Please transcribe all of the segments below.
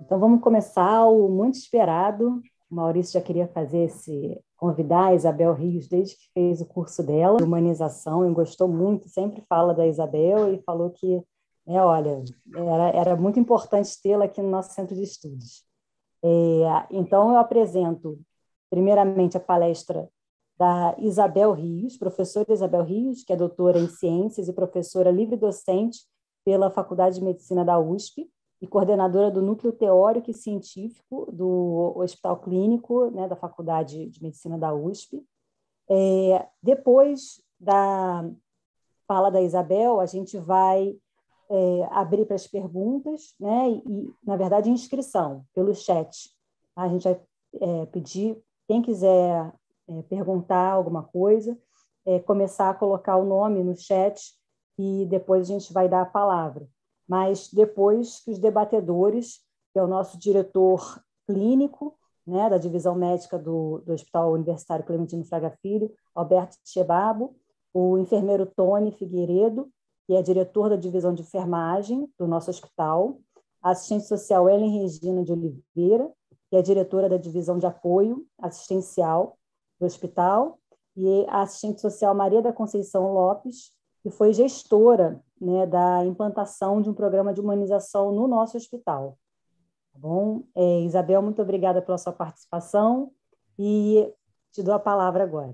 Então, vamos começar o muito esperado. O Maurício já queria convidar a Isabel Rios desde que fez o curso dela, de humanização, e gostou muito, sempre fala da Isabel e falou que, olha, era muito importante tê-la aqui no nosso centro de estudos. Então, eu apresento, primeiramente, a palestra da Isabel Rios, professora Isabel Rios, que é doutora em ciências e professora livre-docente pela Faculdade de Medicina da USP, e coordenadora do Núcleo Teórico e Científico do Hospital Clínico, né, da Faculdade de Medicina da USP. Depois da fala da Isabel, a gente vai abrir para as perguntas, né, e, na verdade, inscrição pelo chat. A gente vai pedir, quem quiser perguntar alguma coisa, começar a colocar o nome no chat e depois a gente vai dar a palavra. Mas depois que os debatedores, que é o nosso diretor clínico, né, da divisão médica do Hospital Universitário Clementino Fraga Filho, Alberto Chebabo, o enfermeiro Tony Figueiredo, que é diretor da divisão de enfermagem do nosso hospital, a assistente social Ellen Regina de Oliveira, que é diretora da divisão de apoio assistencial do hospital, e a assistente social Maria da Conceição Lopes, que foi gestora, né, da implantação de um programa de humanização no nosso hospital. Tá bom? Isabel, muito obrigada pela sua participação e te dou a palavra agora.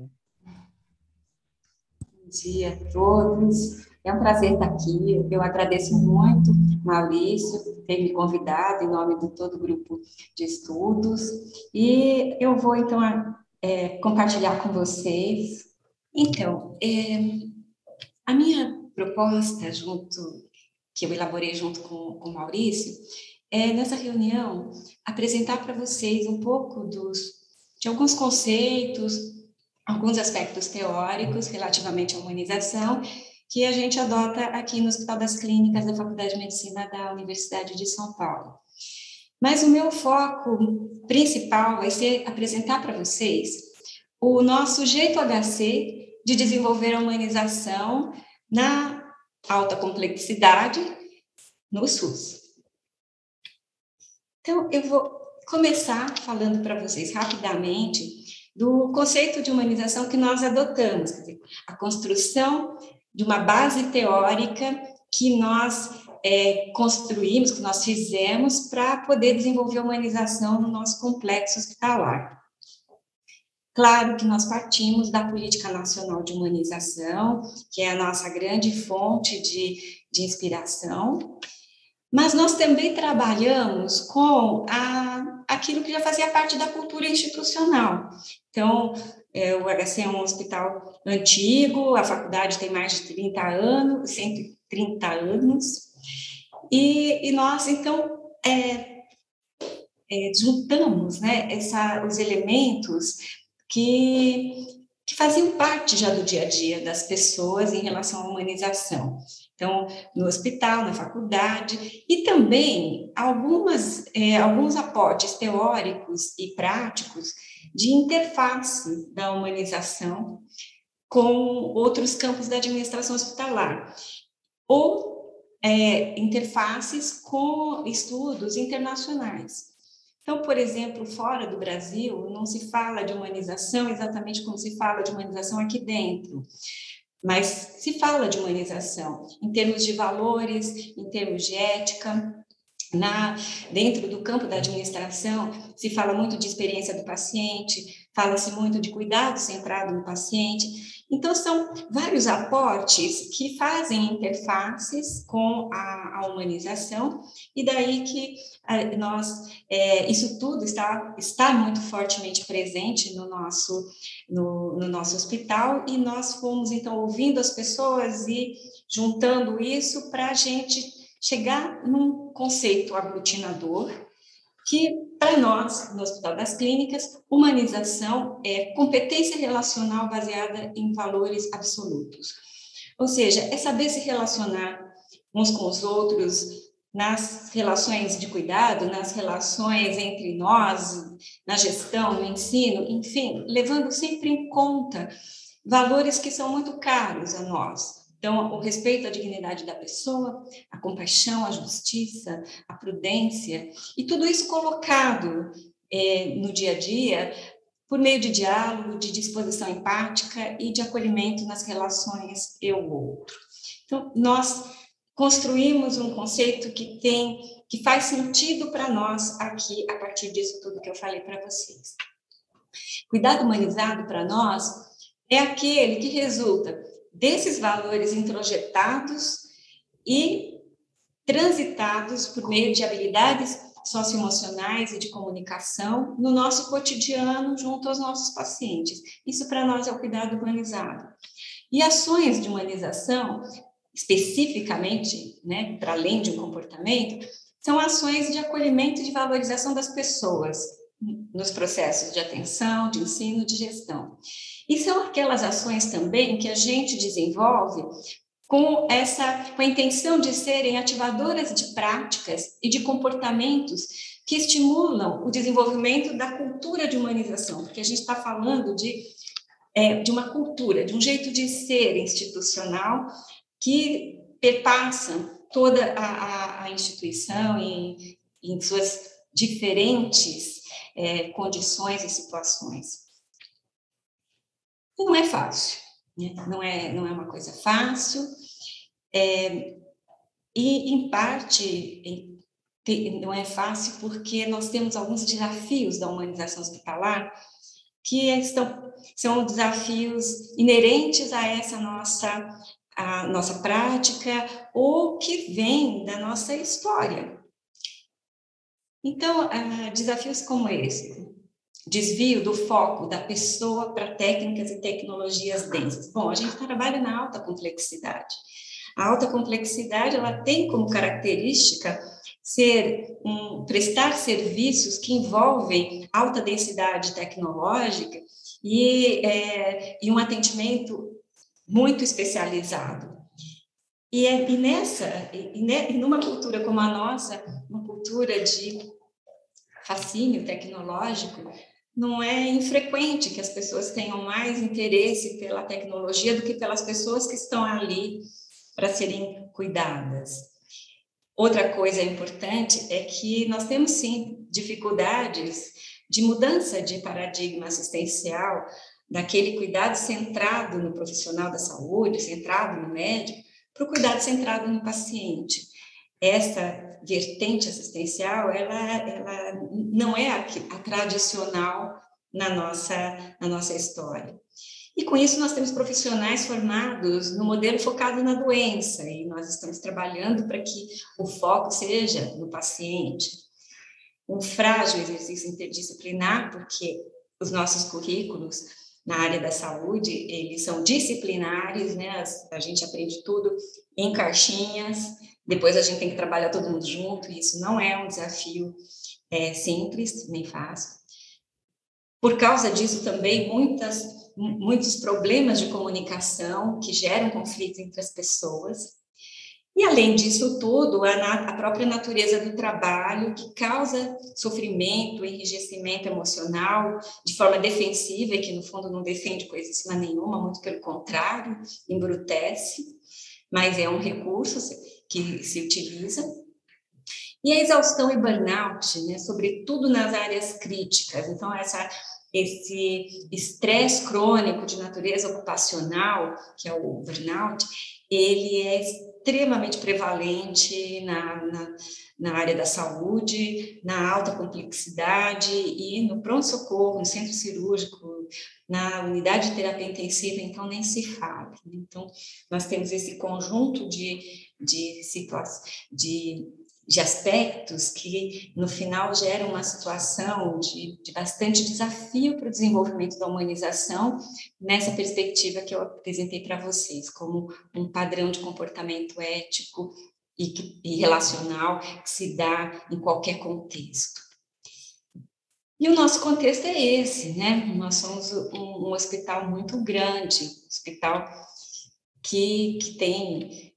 Bom dia a todos. É um prazer estar aqui. Eu agradeço muito, Maurício, por ter me convidado em nome de todo o grupo de estudos. E eu vou, então, compartilhar com vocês. Então, a minha proposta, que eu elaborei junto com o Maurício, nessa reunião, apresentar para vocês um pouco de alguns conceitos, alguns aspectos teóricos relativamente à humanização, que a gente adota aqui no Hospital das Clínicas da Faculdade de Medicina da Universidade de São Paulo. Mas o meu foco principal vai ser apresentar para vocês o nosso jeito HC de desenvolver a humanização na alta complexidade no SUS. Então, eu vou começar falando para vocês rapidamente do conceito de humanização que nós adotamos, quer dizer, a construção de uma base teórica que nós construímos, que nós fizemos para poder desenvolver a humanização no nosso complexo hospitalar. Claro que nós partimos da Política Nacional de Humanização, que é a nossa grande fonte de inspiração, mas nós também trabalhamos com aquilo que já fazia parte da cultura institucional. Então, o HC é um hospital antigo, a faculdade tem mais de 30 anos, 130 anos, e nós, então, juntamos, né, os elementos que faziam parte já do dia a dia das pessoas em relação à humanização. Então, no hospital, na faculdade, e também alguns aportes teóricos e práticos de interface da humanização com outros campos da administração hospitalar, ou interfaces com estudos internacionais. Então, por exemplo, fora do Brasil, não se fala de humanização exatamente como se fala de humanização aqui dentro, mas se fala de humanização em termos de valores, em termos de ética. Dentro do campo da administração, se fala muito de experiência do paciente, fala-se muito de cuidado centrado no paciente. Então, são vários aportes que fazem interfaces com a humanização, e daí que isso tudo está muito fortemente presente no nosso hospital, e nós fomos, então, ouvindo as pessoas e juntando isso para a gente chegar num conceito aglutinador que, para nós, no Hospital das Clínicas, humanização é competência relacional baseada em valores absolutos. Ou seja, é saber se relacionar uns com os outros nas relações de cuidado, nas relações entre nós, na gestão, no ensino, enfim, levando sempre em conta valores que são muito caros a nós. Então, o respeito à dignidade da pessoa, a compaixão, a justiça, a prudência, e tudo isso colocado no dia a dia, por meio de diálogo, de disposição empática e de acolhimento nas relações eu-outro. Então, nós construímos um conceito que faz sentido para nós aqui, a partir disso tudo que eu falei para vocês. Cuidado humanizado, para nós, é aquele que resulta desses valores introjetados e transitados por meio de habilidades socioemocionais e de comunicação no nosso cotidiano junto aos nossos pacientes. Isso para nós é o cuidado humanizado. E ações de humanização, especificamente, né, para além de um comportamento, são ações de acolhimento e de valorização das pessoas nos processos de atenção, de ensino, de gestão. E são aquelas ações também que a gente desenvolve com a intenção de serem ativadoras de práticas e de comportamentos que estimulam o desenvolvimento da cultura de humanização, porque a gente está falando de uma cultura, de um jeito de ser institucional que perpassa toda a instituição em suas diferentes condições e situações. Não é fácil, né? Não é uma coisa fácil, e em parte não é fácil porque nós temos alguns desafios da humanização hospitalar que são desafios inerentes a essa nossa prática ou que vêm da nossa história. Então, desafios como esse, desvio do foco da pessoa para técnicas e tecnologias densas. Bom, a gente trabalha na alta complexidade. A alta complexidade, ela tem como característica prestar serviços que envolvem alta densidade tecnológica e um atendimento muito especializado. E numa cultura como a nossa, uma cultura de fascínio tecnológico, não é infrequente que as pessoas tenham mais interesse pela tecnologia do que pelas pessoas que estão ali para serem cuidadas. Outra coisa importante é que nós temos, sim, dificuldades de mudança de paradigma assistencial, daquele cuidado centrado no profissional da saúde, centrado no médico, para o cuidado centrado no paciente. Essa vertente assistencial, ela não é a tradicional na nossa história. E com isso nós temos profissionais formados no modelo focado na doença, e nós estamos trabalhando para que o foco seja no paciente. Um frágil exercício interdisciplinar, porque os nossos currículos na área da saúde, eles são disciplinares, né? A gente aprende tudo em caixinhas, depois a gente tem que trabalhar todo mundo junto, e isso não é um desafio simples, nem fácil. Por causa disso também, muitos problemas de comunicação que geram conflitos entre as pessoas. E, além disso tudo, a própria natureza do trabalho, que causa sofrimento, enrijecimento emocional, de forma defensiva, e que, no fundo, não defende coisíssima nenhuma, muito pelo contrário, embrutece, mas é um recurso que se utiliza. E a exaustão e burnout, né, sobretudo nas áreas críticas. Então, esse estresse crônico de natureza ocupacional, que é o burnout, ele é extremamente prevalente na área da saúde, na alta complexidade e no pronto-socorro, no centro cirúrgico, na unidade de terapia intensiva, então nem se fala. Então, nós temos esse conjunto de situações, de aspectos que, no final, geram uma situação de bastante desafio para o desenvolvimento da humanização, nessa perspectiva que eu apresentei para vocês, como um padrão de comportamento ético e relacional que se dá em qualquer contexto. E o nosso contexto é esse, né? Nós somos um hospital muito grande, um hospital que tem...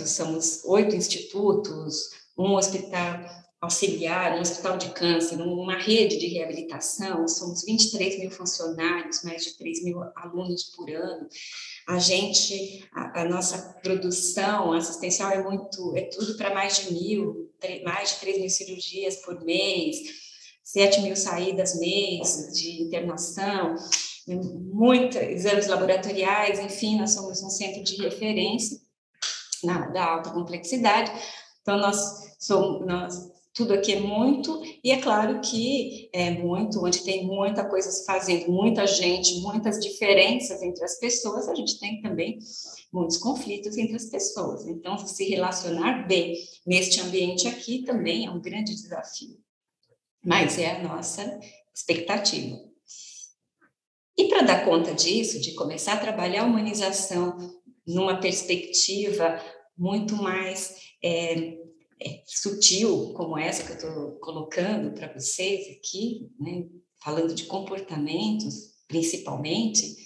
somos 8 institutos, um hospital auxiliar, um hospital de câncer, uma rede de reabilitação, somos 23 mil funcionários, mais de 3 mil alunos por ano. A nossa produção assistencial é tudo para mais de 3 mil cirurgias por mês, 7 mil saídas mês de internação, muitos exames laboratoriais, enfim, nós somos um centro de referência da alta complexidade. Então, tudo aqui é muito, e é claro que é muito, onde tem muita coisa se fazendo, muita gente, muitas diferenças entre as pessoas, a gente tem também muitos conflitos entre as pessoas. Então, se relacionar bem neste ambiente aqui também é um grande desafio, mas é a nossa expectativa. E para dar conta disso, de começar a trabalhar a humanização numa perspectiva muito mais sutil, como essa que eu estou colocando para vocês aqui, né, falando de comportamentos, principalmente,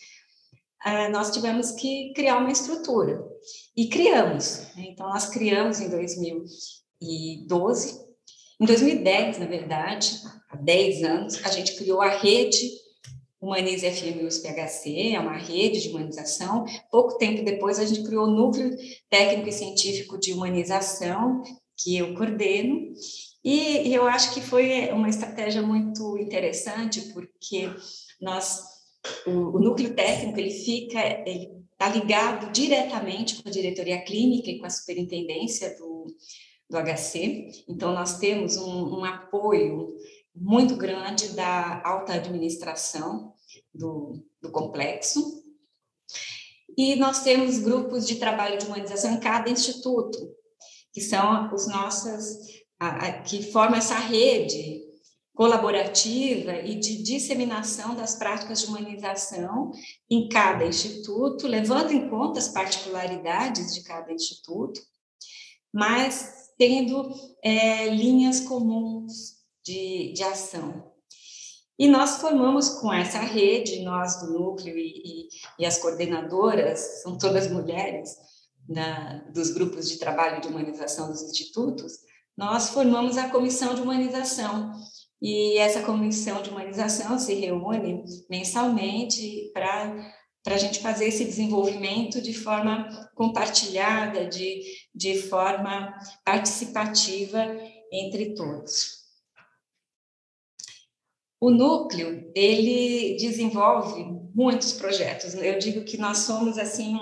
nós tivemos que criar uma estrutura. E criamos. Né? Então, nós criamos em 2012. Em 2010, na verdade, há 10 anos, a gente criou a rede Humanize FM USP-HC, é uma rede de humanização. Pouco tempo depois, a gente criou o Núcleo Técnico e Científico de Humanização, que eu coordeno, e eu acho que foi uma estratégia muito interessante, porque o núcleo técnico, ele está ligado diretamente com a diretoria clínica e com a superintendência do HC, então nós temos um apoio muito grande da alta administração do complexo, e nós temos grupos de trabalho de humanização em cada instituto, que são que formam essa rede colaborativa e de disseminação das práticas de humanização em cada instituto, levando em conta as particularidades de cada instituto, mas tendo linhas comuns de ação. E nós formamos com essa rede, nós do núcleo e as coordenadoras, são todas mulheres, dos grupos de trabalho de humanização dos institutos, nós formamos a comissão de humanização. E essa comissão de humanização se reúne mensalmente para a gente fazer esse desenvolvimento de forma compartilhada, de forma participativa entre todos. O núcleo, ele desenvolve muitos projetos. Eu digo que nós somos, assim,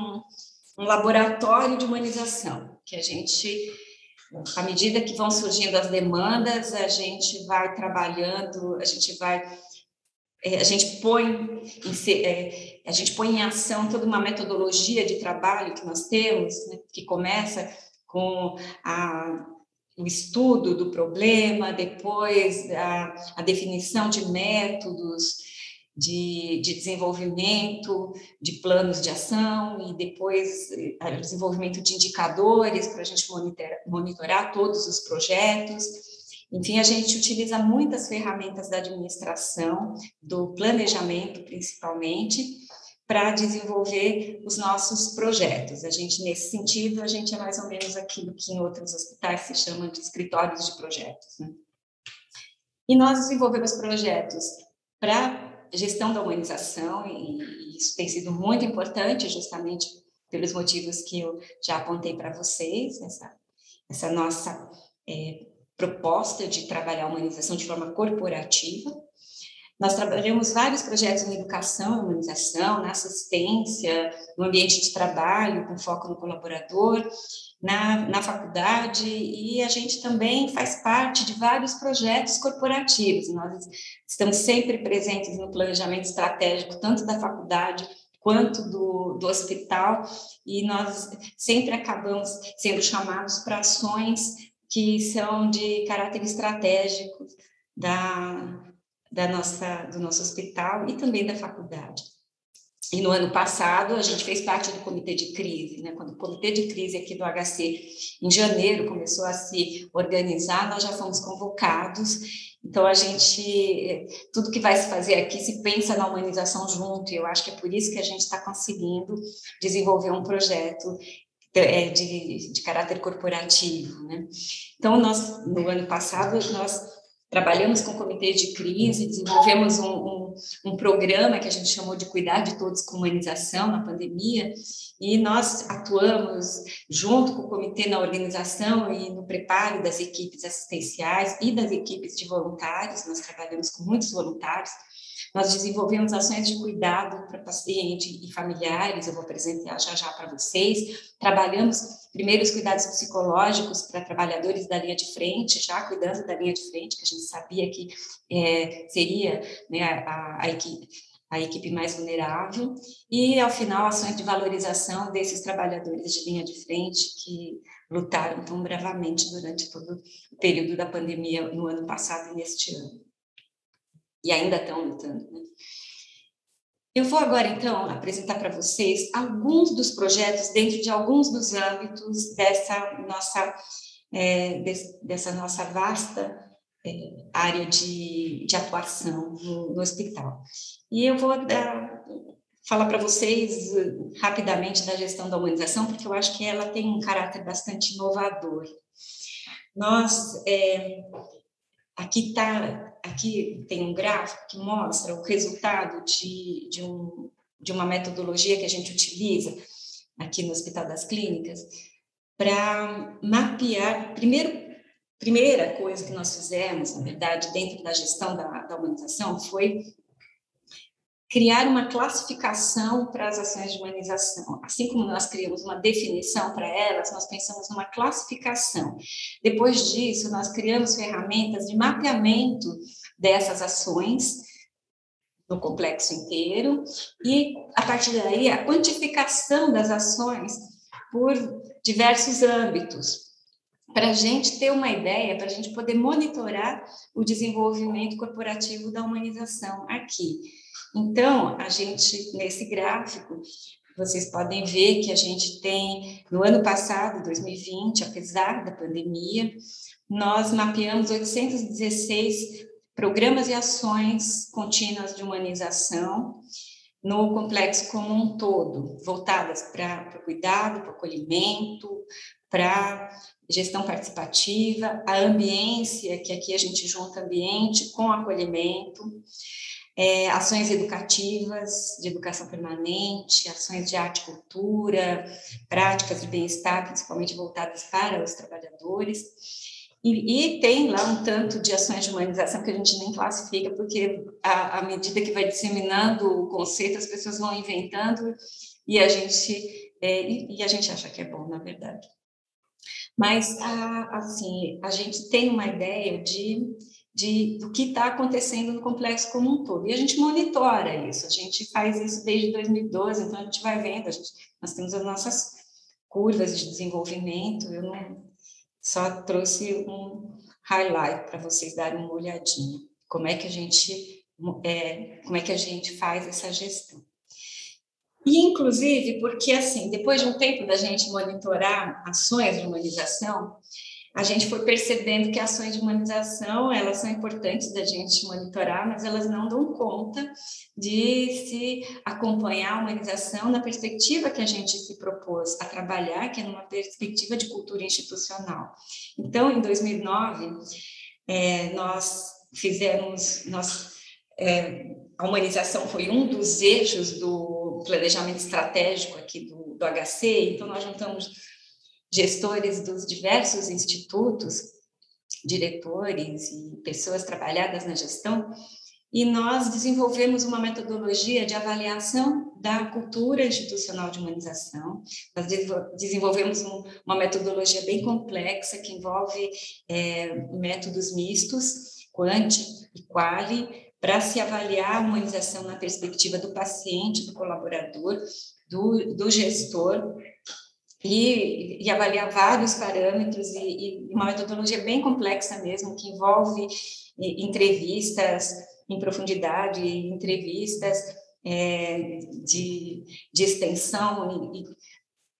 um laboratório de humanização, que a gente, à medida que vão surgindo as demandas, a gente vai trabalhando, a gente põe em ação toda uma metodologia de trabalho que nós temos, né, que começa com o estudo do problema, depois a definição de métodos de desenvolvimento, de planos de ação, e depois o desenvolvimento de indicadores para a gente monitorar todos os projetos. Enfim, a gente utiliza muitas ferramentas da administração, do planejamento principalmente, para desenvolver os nossos projetos. Nesse sentido, a gente é mais ou menos aquilo que em outros hospitais se chama de escritórios de projetos, né? E nós desenvolvemos projetos para gestão da humanização, e isso tem sido muito importante, justamente pelos motivos que eu já apontei para vocês, essa nossa proposta de trabalhar a humanização de forma corporativa. Nós trabalhamos vários projetos na educação, na humanização, na assistência, no ambiente de trabalho, com foco no colaborador, na faculdade, e a gente também faz parte de vários projetos corporativos. Nós estamos sempre presentes no planejamento estratégico, tanto da faculdade quanto do hospital, e nós sempre acabamos sendo chamados para ações que são de caráter estratégico do nosso hospital e também da faculdade. E no ano passado, a gente fez parte do comitê de crise, né? Quando o comitê de crise aqui do HC, em janeiro, começou a se organizar, nós já fomos convocados. Então, tudo que vai se fazer aqui se pensa na humanização junto, e eu acho que é por isso que a gente está conseguindo desenvolver um projeto de caráter corporativo, né? Então, no ano passado, nós trabalhamos com comitês de crise, desenvolvemos um programa que a gente chamou de Cuidar de Todos com Humanização na pandemia, e nós atuamos junto com o comitê na organização e no preparo das equipes assistenciais e das equipes de voluntários. Nós trabalhamos com muitos voluntários. Nós desenvolvemos ações de cuidado para paciente e familiares, eu vou apresentar já para vocês. Trabalhamos primeiro os cuidados psicológicos para trabalhadores da linha de frente, já cuidando da linha de frente, que a gente sabia que seria, né, a equipe mais vulnerável, e, ao final, ações de valorização desses trabalhadores de linha de frente que lutaram tão bravamente durante todo o período da pandemia no ano passado e neste ano. E ainda estão lutando, né? Eu vou agora, então, apresentar para vocês alguns dos projetos dentro de alguns dos âmbitos dessa nossa vasta área de atuação no hospital. E eu vou falar para vocês rapidamente da gestão da humanização, porque eu acho que ela tem um caráter bastante inovador. Aqui tem um gráfico que mostra o resultado de uma metodologia que a gente utiliza aqui no Hospital das Clínicas para mapear. Primeira coisa que nós fizemos, na verdade, dentro da gestão da humanização, foi criar uma classificação para as ações de humanização. Assim como nós criamos uma definição para elas, nós pensamos numa classificação. Depois disso, nós criamos ferramentas de mapeamento dessas ações no complexo inteiro e, a partir daí, a quantificação das ações por diversos âmbitos, para a gente ter uma ideia, para a gente poder monitorar o desenvolvimento corporativo da humanização aqui. Então, nesse gráfico, vocês podem ver que a gente tem, no ano passado, 2020, apesar da pandemia, nós mapeamos 816 programas e ações contínuas de humanização no complexo como um todo, voltadas para o cuidado, para o acolhimento, para gestão participativa, a ambiência, que aqui a gente junta ambiente com acolhimento, ações educativas, de educação permanente, ações de arte e cultura, práticas de bem-estar, principalmente voltadas para os trabalhadores. E tem lá um tanto de ações de humanização que a gente nem classifica, porque à medida que vai disseminando o conceito, as pessoas vão inventando e a gente acha que é bom, na verdade. Mas, assim, a gente tem uma ideia do que está acontecendo no complexo como um todo. E a gente monitora isso, a gente faz isso desde 2012, então a gente vai vendo, nós temos as nossas curvas de desenvolvimento, eu não só trouxe um highlight para vocês darem uma olhadinha, como é que a gente faz essa gestão. E, inclusive, porque, assim, depois de um tempo da gente monitorar ações de humanização, a gente foi percebendo que ações de humanização, elas são importantes da gente monitorar, mas elas não dão conta de se acompanhar a humanização na perspectiva que a gente se propôs a trabalhar, que é numa perspectiva de cultura institucional. Então, em 2009, a humanização foi um dos eixos do planejamento estratégico aqui do HC, então nós juntamos gestores dos diversos institutos, diretores e pessoas trabalhadas na gestão, e nós desenvolvemos uma metodologia de avaliação da cultura institucional de humanização. Nós desenvolvemos uma metodologia bem complexa que envolve métodos mistos, quant e quali, para se avaliar a humanização na perspectiva do paciente, do colaborador, do gestor, e avaliar vários parâmetros e uma metodologia bem complexa mesmo, que envolve entrevistas em profundidade, entrevistas de extensão,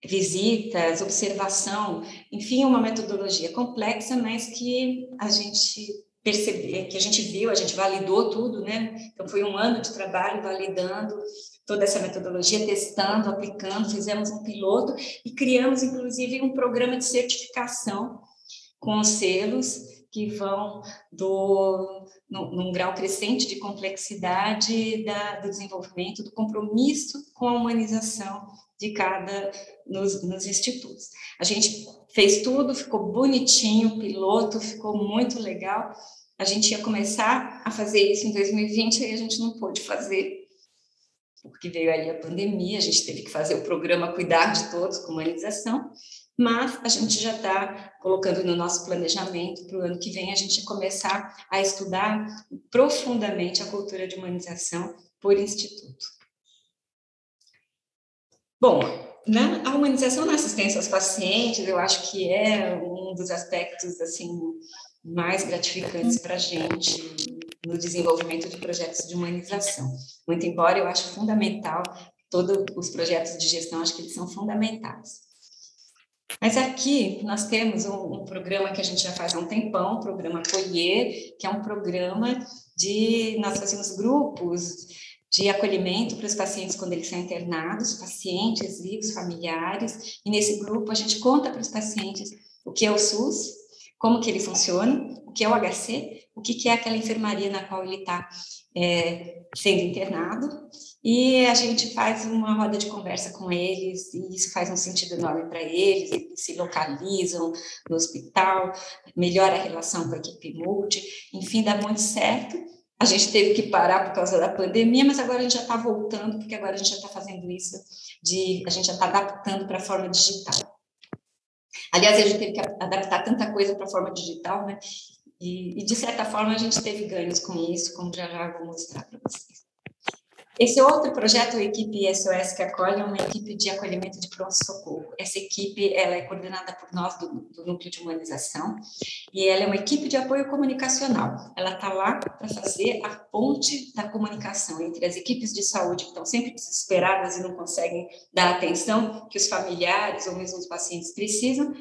visitas, observação, enfim, uma metodologia complexa, mas que a gente perceber, que a gente viu, a gente validou tudo, né? Então, foi um ano de trabalho validando toda essa metodologia, testando, aplicando, fizemos um piloto e criamos, inclusive, um programa de certificação com os selos que vão num grau crescente de complexidade do desenvolvimento, do compromisso com a humanização de nos institutos. A gente fez tudo, ficou bonitinho, o piloto ficou muito legal. A gente ia começar a fazer isso em 2020 e a gente não pôde fazer, porque veio aí a pandemia, a gente teve que fazer o programa Cuidar de Todos com humanização, mas a gente já está colocando no nosso planejamento para o ano que vem a gente começar a estudar profundamente a cultura de humanização por instituto. Bom, a humanização na assistência aos pacientes, eu acho que é um dos aspectos assim mais gratificantes para a gente no desenvolvimento de projetos de humanização. Muito embora eu acho fundamental, todos os projetos de gestão, acho que eles são fundamentais. Mas aqui nós temos um programa que a gente já faz há um tempão, o programa Acolher, que é um programa nós fazemos grupos de acolhimento para os pacientes quando eles são internados, pacientes e os familiares, e nesse grupo a gente conta para os pacientes o que é o SUS, como que ele funciona, o que é o HC, o que é aquela enfermaria na qual ele está sendo internado, e a gente faz uma roda de conversa com eles, e isso faz um sentido enorme para eles, eles se localizam no hospital, melhora a relação com a equipe multi, enfim, dá muito certo. A gente teve que parar por causa da pandemia, mas agora a gente já está voltando, porque agora a gente já está fazendo isso, a gente já está adaptando para a forma digital. Aliás, a gente teve que adaptar tanta coisa para a forma digital, né? E, de certa forma, a gente teve ganhos com isso, como já vou mostrar para vocês. Esse outro projeto, a equipe SOS que acolhe, é uma equipe de acolhimento de pronto-socorro. Essa equipe ela é coordenada por nós do Núcleo de Humanização e ela é uma equipe de apoio comunicacional. Ela está lá para fazer a ponte da comunicação entre as equipes de saúde que estão sempre desesperadas e não conseguem dar a atenção que os familiares ou mesmo os pacientes precisam,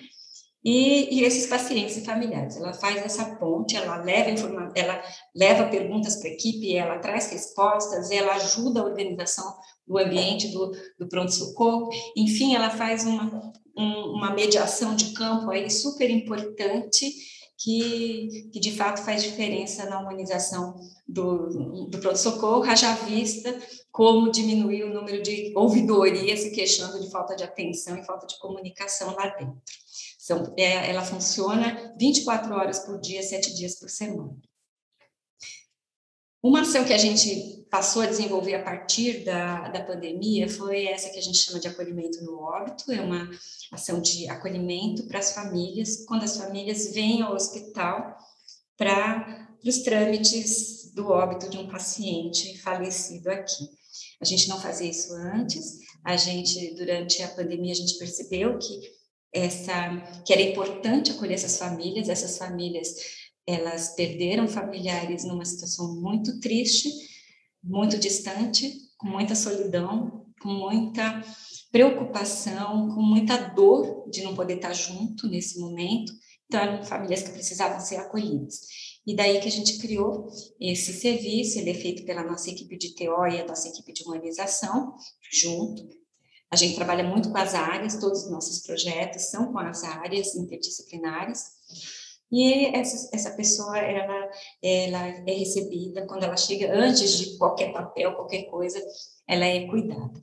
e esses pacientes e familiares. Ela faz essa ponte, ela leva perguntas para a equipe, ela traz respostas, ela ajuda a organização do ambiente do pronto-socorro, enfim, ela faz uma mediação de campo aí super importante que de fato faz diferença na humanização do pronto-socorro, haja vista como diminuir o número de ouvidorias se queixando de falta de atenção e falta de comunicação lá dentro. Ela funciona 24 horas por dia, 7 dias por semana. Uma ação que a gente passou a desenvolver a partir da pandemia foi essa que a gente chama de acolhimento no óbito, é uma ação de acolhimento para as famílias, quando as famílias vêm ao hospital para os trâmites do óbito de um paciente falecido aqui. A gente não fazia isso antes, durante a pandemia, a gente percebeu que era importante acolher essas famílias elas perderam familiares numa situação muito triste, muito distante, com muita solidão, com muita preocupação, com muita dor de não poder estar junto nesse momento, então eram famílias que precisavam ser acolhidas. E daí que a gente criou esse serviço, ele é feito pela nossa equipe de TO e a nossa equipe de humanização, junto. A gente trabalha muito com as áreas, todos os nossos projetos são com as áreas interdisciplinares, e essa pessoa, ela é recebida, quando ela chega, antes de qualquer papel, qualquer coisa, ela é cuidada.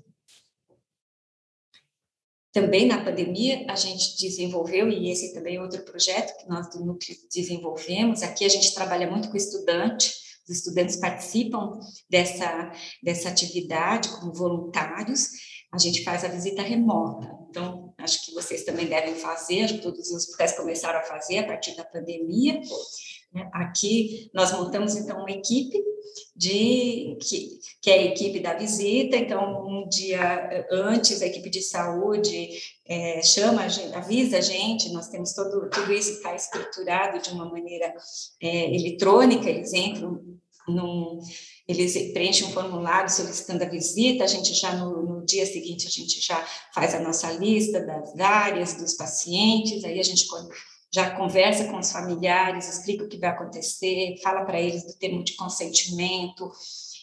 Também na pandemia, a gente desenvolveu, e esse também é outro projeto que nós do Núcleo desenvolvemos, aqui a gente trabalha muito com estudante, os estudantes participam dessa atividade como voluntários, a gente faz a visita remota, então acho que vocês também devem fazer, acho que todos os hospitais começaram a fazer a partir da pandemia. Aqui nós montamos então uma equipe que é a equipe da visita, então um dia antes a equipe de saúde avisa a gente, nós temos tudo isso está estruturado de uma maneira eletrônica, eles entram eles preenchem um formulário solicitando a visita, a gente já no dia seguinte a gente já faz a nossa lista das áreas, dos pacientes, aí a gente já conversa com os familiares, explica o que vai acontecer, fala para eles do termo de consentimento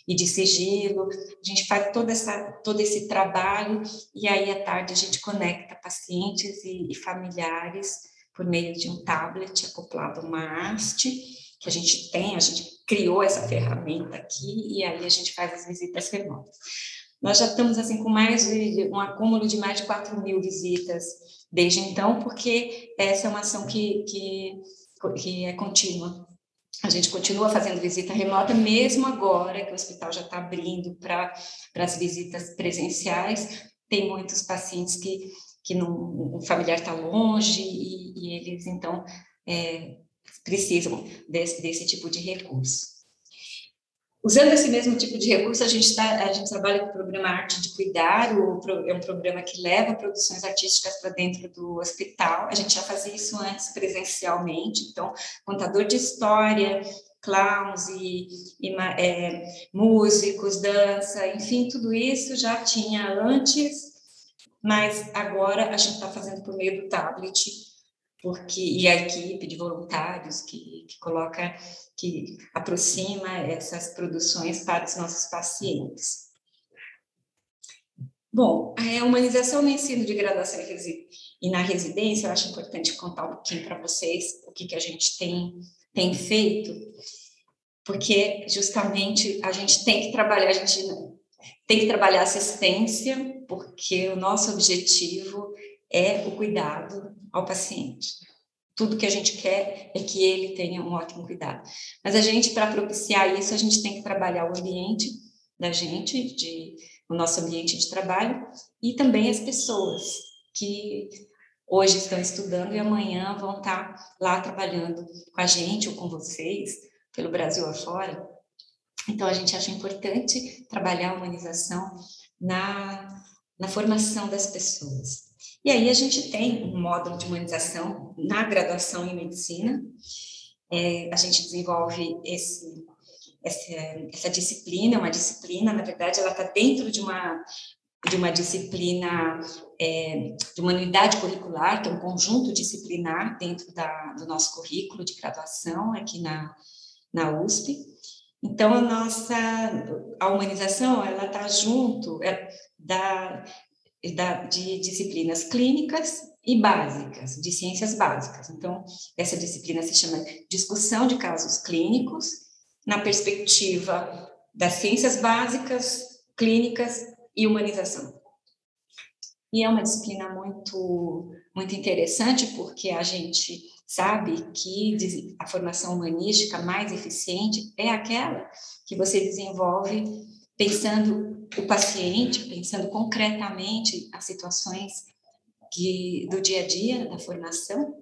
e de sigilo. A gente faz todo esse trabalho e aí à tarde a gente conecta pacientes e familiares por meio de um tablet acoplado a uma haste que a gente criou essa ferramenta aqui e aí a gente faz as visitas remotas. Nós já estamos assim com um acúmulo de mais de 4.000 visitas desde então, porque essa é uma ação que é contínua. A gente continua fazendo visita remota, mesmo agora que o hospital já está abrindo para as visitas presenciais. Tem muitos pacientes que o familiar está longe e eles, então, precisam desse tipo de recurso. Usando esse mesmo tipo de recurso, a gente trabalha com o programa Arte de Cuidar, é um programa que leva produções artísticas para dentro do hospital. A gente já fazia isso antes presencialmente, então, contador de história, clowns músicos, dança, enfim, tudo isso já tinha antes, mas agora a gente está fazendo por meio do tablet, e a equipe de voluntários que aproxima essas produções para os nossos pacientes. Bom, a humanização no ensino de graduação e na residência, eu acho importante contar um pouquinho para vocês o que a gente tem feito, porque justamente a gente tem que trabalhar, assistência, porque o nosso objetivo é o cuidado ao paciente. Tudo que a gente quer é que ele tenha um ótimo cuidado. Mas para propiciar isso, a gente tem que trabalhar o ambiente da gente, o nosso ambiente de trabalho, e também as pessoas que hoje estão estudando e amanhã vão estar lá trabalhando com a gente ou com vocês, pelo Brasil afora. Então, a gente acha importante trabalhar a humanização na formação das pessoas. E aí a gente tem um módulo de humanização na graduação em medicina. A gente desenvolve essa disciplina, na verdade, ela está dentro de uma disciplina, de uma unidade curricular, que é um conjunto disciplinar dentro do nosso currículo de graduação aqui na USP. Então, a humanização, ela está junto de disciplinas clínicas e básicas, de ciências básicas. Então, essa disciplina se chama Discussão de Casos Clínicos, na perspectiva das ciências básicas, clínicas e humanização. E é uma disciplina muito, muito interessante, porque a gente sabe que a formação humanística mais eficiente é aquela que você desenvolve pensando o paciente, pensando concretamente as situações do dia a dia da formação.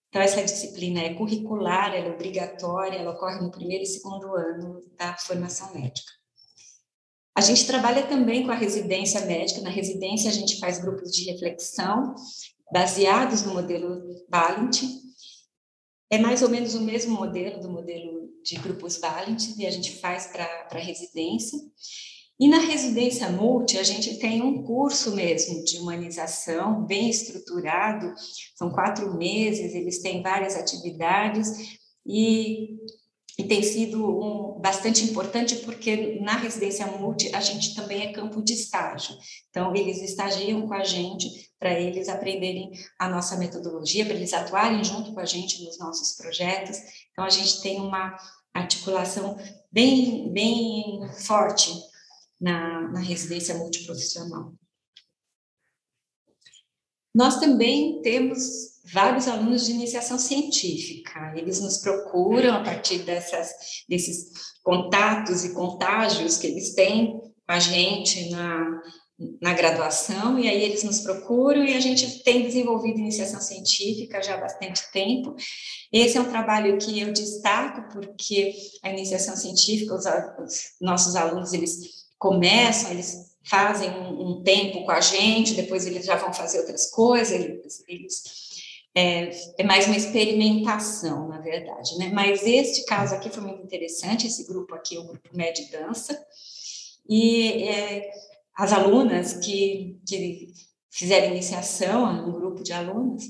Então, essa disciplina é curricular, ela é obrigatória, ela ocorre no primeiro e segundo ano da formação médica. A gente trabalha também com a residência médica. Na residência, a gente faz grupos de reflexão baseados no modelo Valent. É mais ou menos o mesmo modelo do modelo de grupos Valent, e a gente faz para a residência. E na residência multi, a gente tem um curso mesmo de humanização, bem estruturado, são 4 meses, eles têm várias atividades, e tem sido bastante importante, porque na residência multi, a gente também é campo de estágio. Então, eles estagiam com a gente para eles aprenderem a nossa metodologia, para eles atuarem junto com a gente nos nossos projetos. Então, a gente tem uma articulação bem, bem forte na residência multiprofissional. Nós também temos vários alunos de iniciação científica. Eles nos procuram a partir desses contatos e contágios que eles têm com a gente na graduação, e aí eles nos procuram, e a gente tem desenvolvido iniciação científica já há bastante tempo. Esse é um trabalho que eu destaco, porque a iniciação científica, os nossos alunos, eles fazem um tempo com a gente, depois eles já vão fazer outras coisas, é mais uma experimentação, na verdade, né? Mas este caso aqui foi muito interessante, esse grupo aqui é o grupo Med Dança, e as alunas que fizeram iniciação, um grupo de alunas,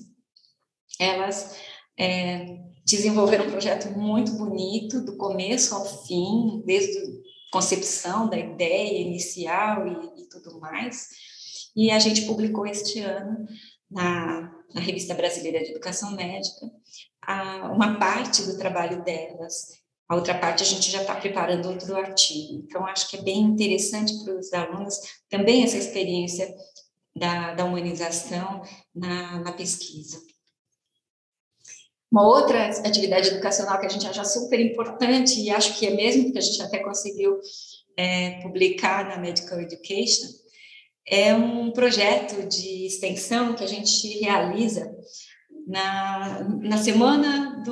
elas desenvolveram um projeto muito bonito, do começo ao fim, desde a concepção da ideia inicial e tudo mais. E a gente publicou este ano, na Revista Brasileira de Educação Médica, uma parte do trabalho delas. A outra parte a gente já está preparando outro artigo. Então, acho que é bem interessante para os alunos também essa experiência da humanização na pesquisa. Uma outra atividade educacional que a gente acha super importante, e acho que é mesmo, porque a gente até conseguiu publicar na Medical Education, é um projeto de extensão que a gente realiza na semana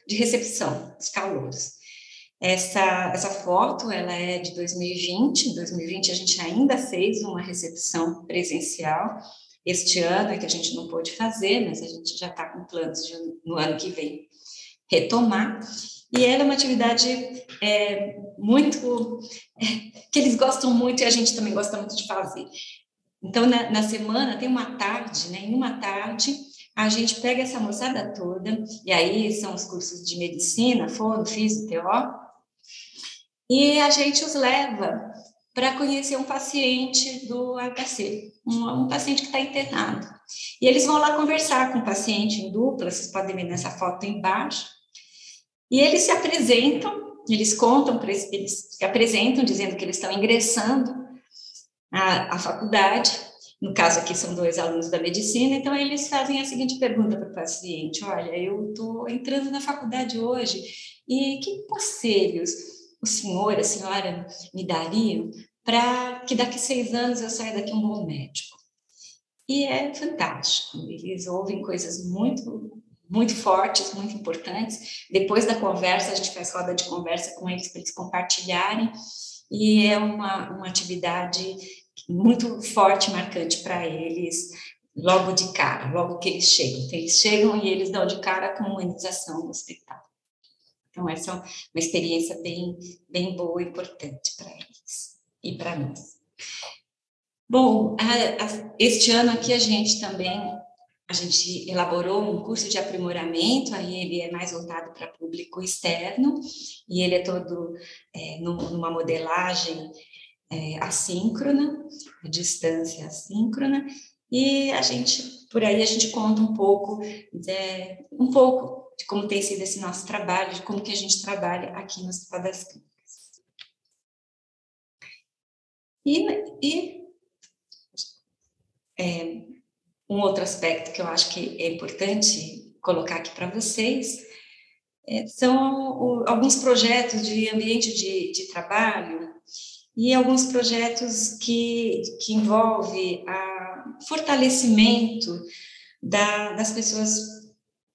de recepção dos calouros. Essa foto, ela é de 2020. Em 2020 a gente ainda fez uma recepção presencial. Este ano é que a gente não pôde fazer, mas a gente já está com planos de, no ano que vem, retomar. E ela é uma atividade que eles gostam muito e a gente também gosta muito de fazer. Então, na semana, tem uma tarde, né? Em uma tarde, a gente pega essa moçada toda, e aí são os cursos de medicina, fono, físio, TO, e a gente os leva para conhecer um paciente do HC, um paciente que está internado. E eles vão lá conversar com o paciente em dupla, vocês podem ver nessa foto embaixo, e eles se apresentam, eles se apresentam dizendo que eles estão ingressando à faculdade. No caso aqui são 2 alunos da medicina, então eles fazem a seguinte pergunta para o paciente: olha, eu estou entrando na faculdade hoje, e que conselhos o senhor, a senhora me dariam para que daqui 6 anos eu saia daqui um bom médico? E é fantástico, eles ouvem coisas muito fortes, muito importantes. Depois da conversa, a gente faz roda de conversa com eles para eles compartilharem, e é uma atividade muito forte, marcante para eles, logo de cara, logo que eles chegam. Então, eles chegam e eles dão de cara com a humanização do hospital. Então, essa é uma experiência bem boa e importante para eles e para nós. Bom, este ano aqui a gente elaborou um curso de aprimoramento, aí ele é mais voltado para público externo, e ele é todo numa modelagem assíncrona, a distância assíncrona, e por aí a gente conta um pouco de como tem sido esse nosso trabalho, de como que a gente trabalha aqui no Hospital das Clínicas. Um outro aspecto que eu acho que é importante colocar aqui para vocês são alguns projetos de ambiente de trabalho e alguns projetos que envolvem o fortalecimento das pessoas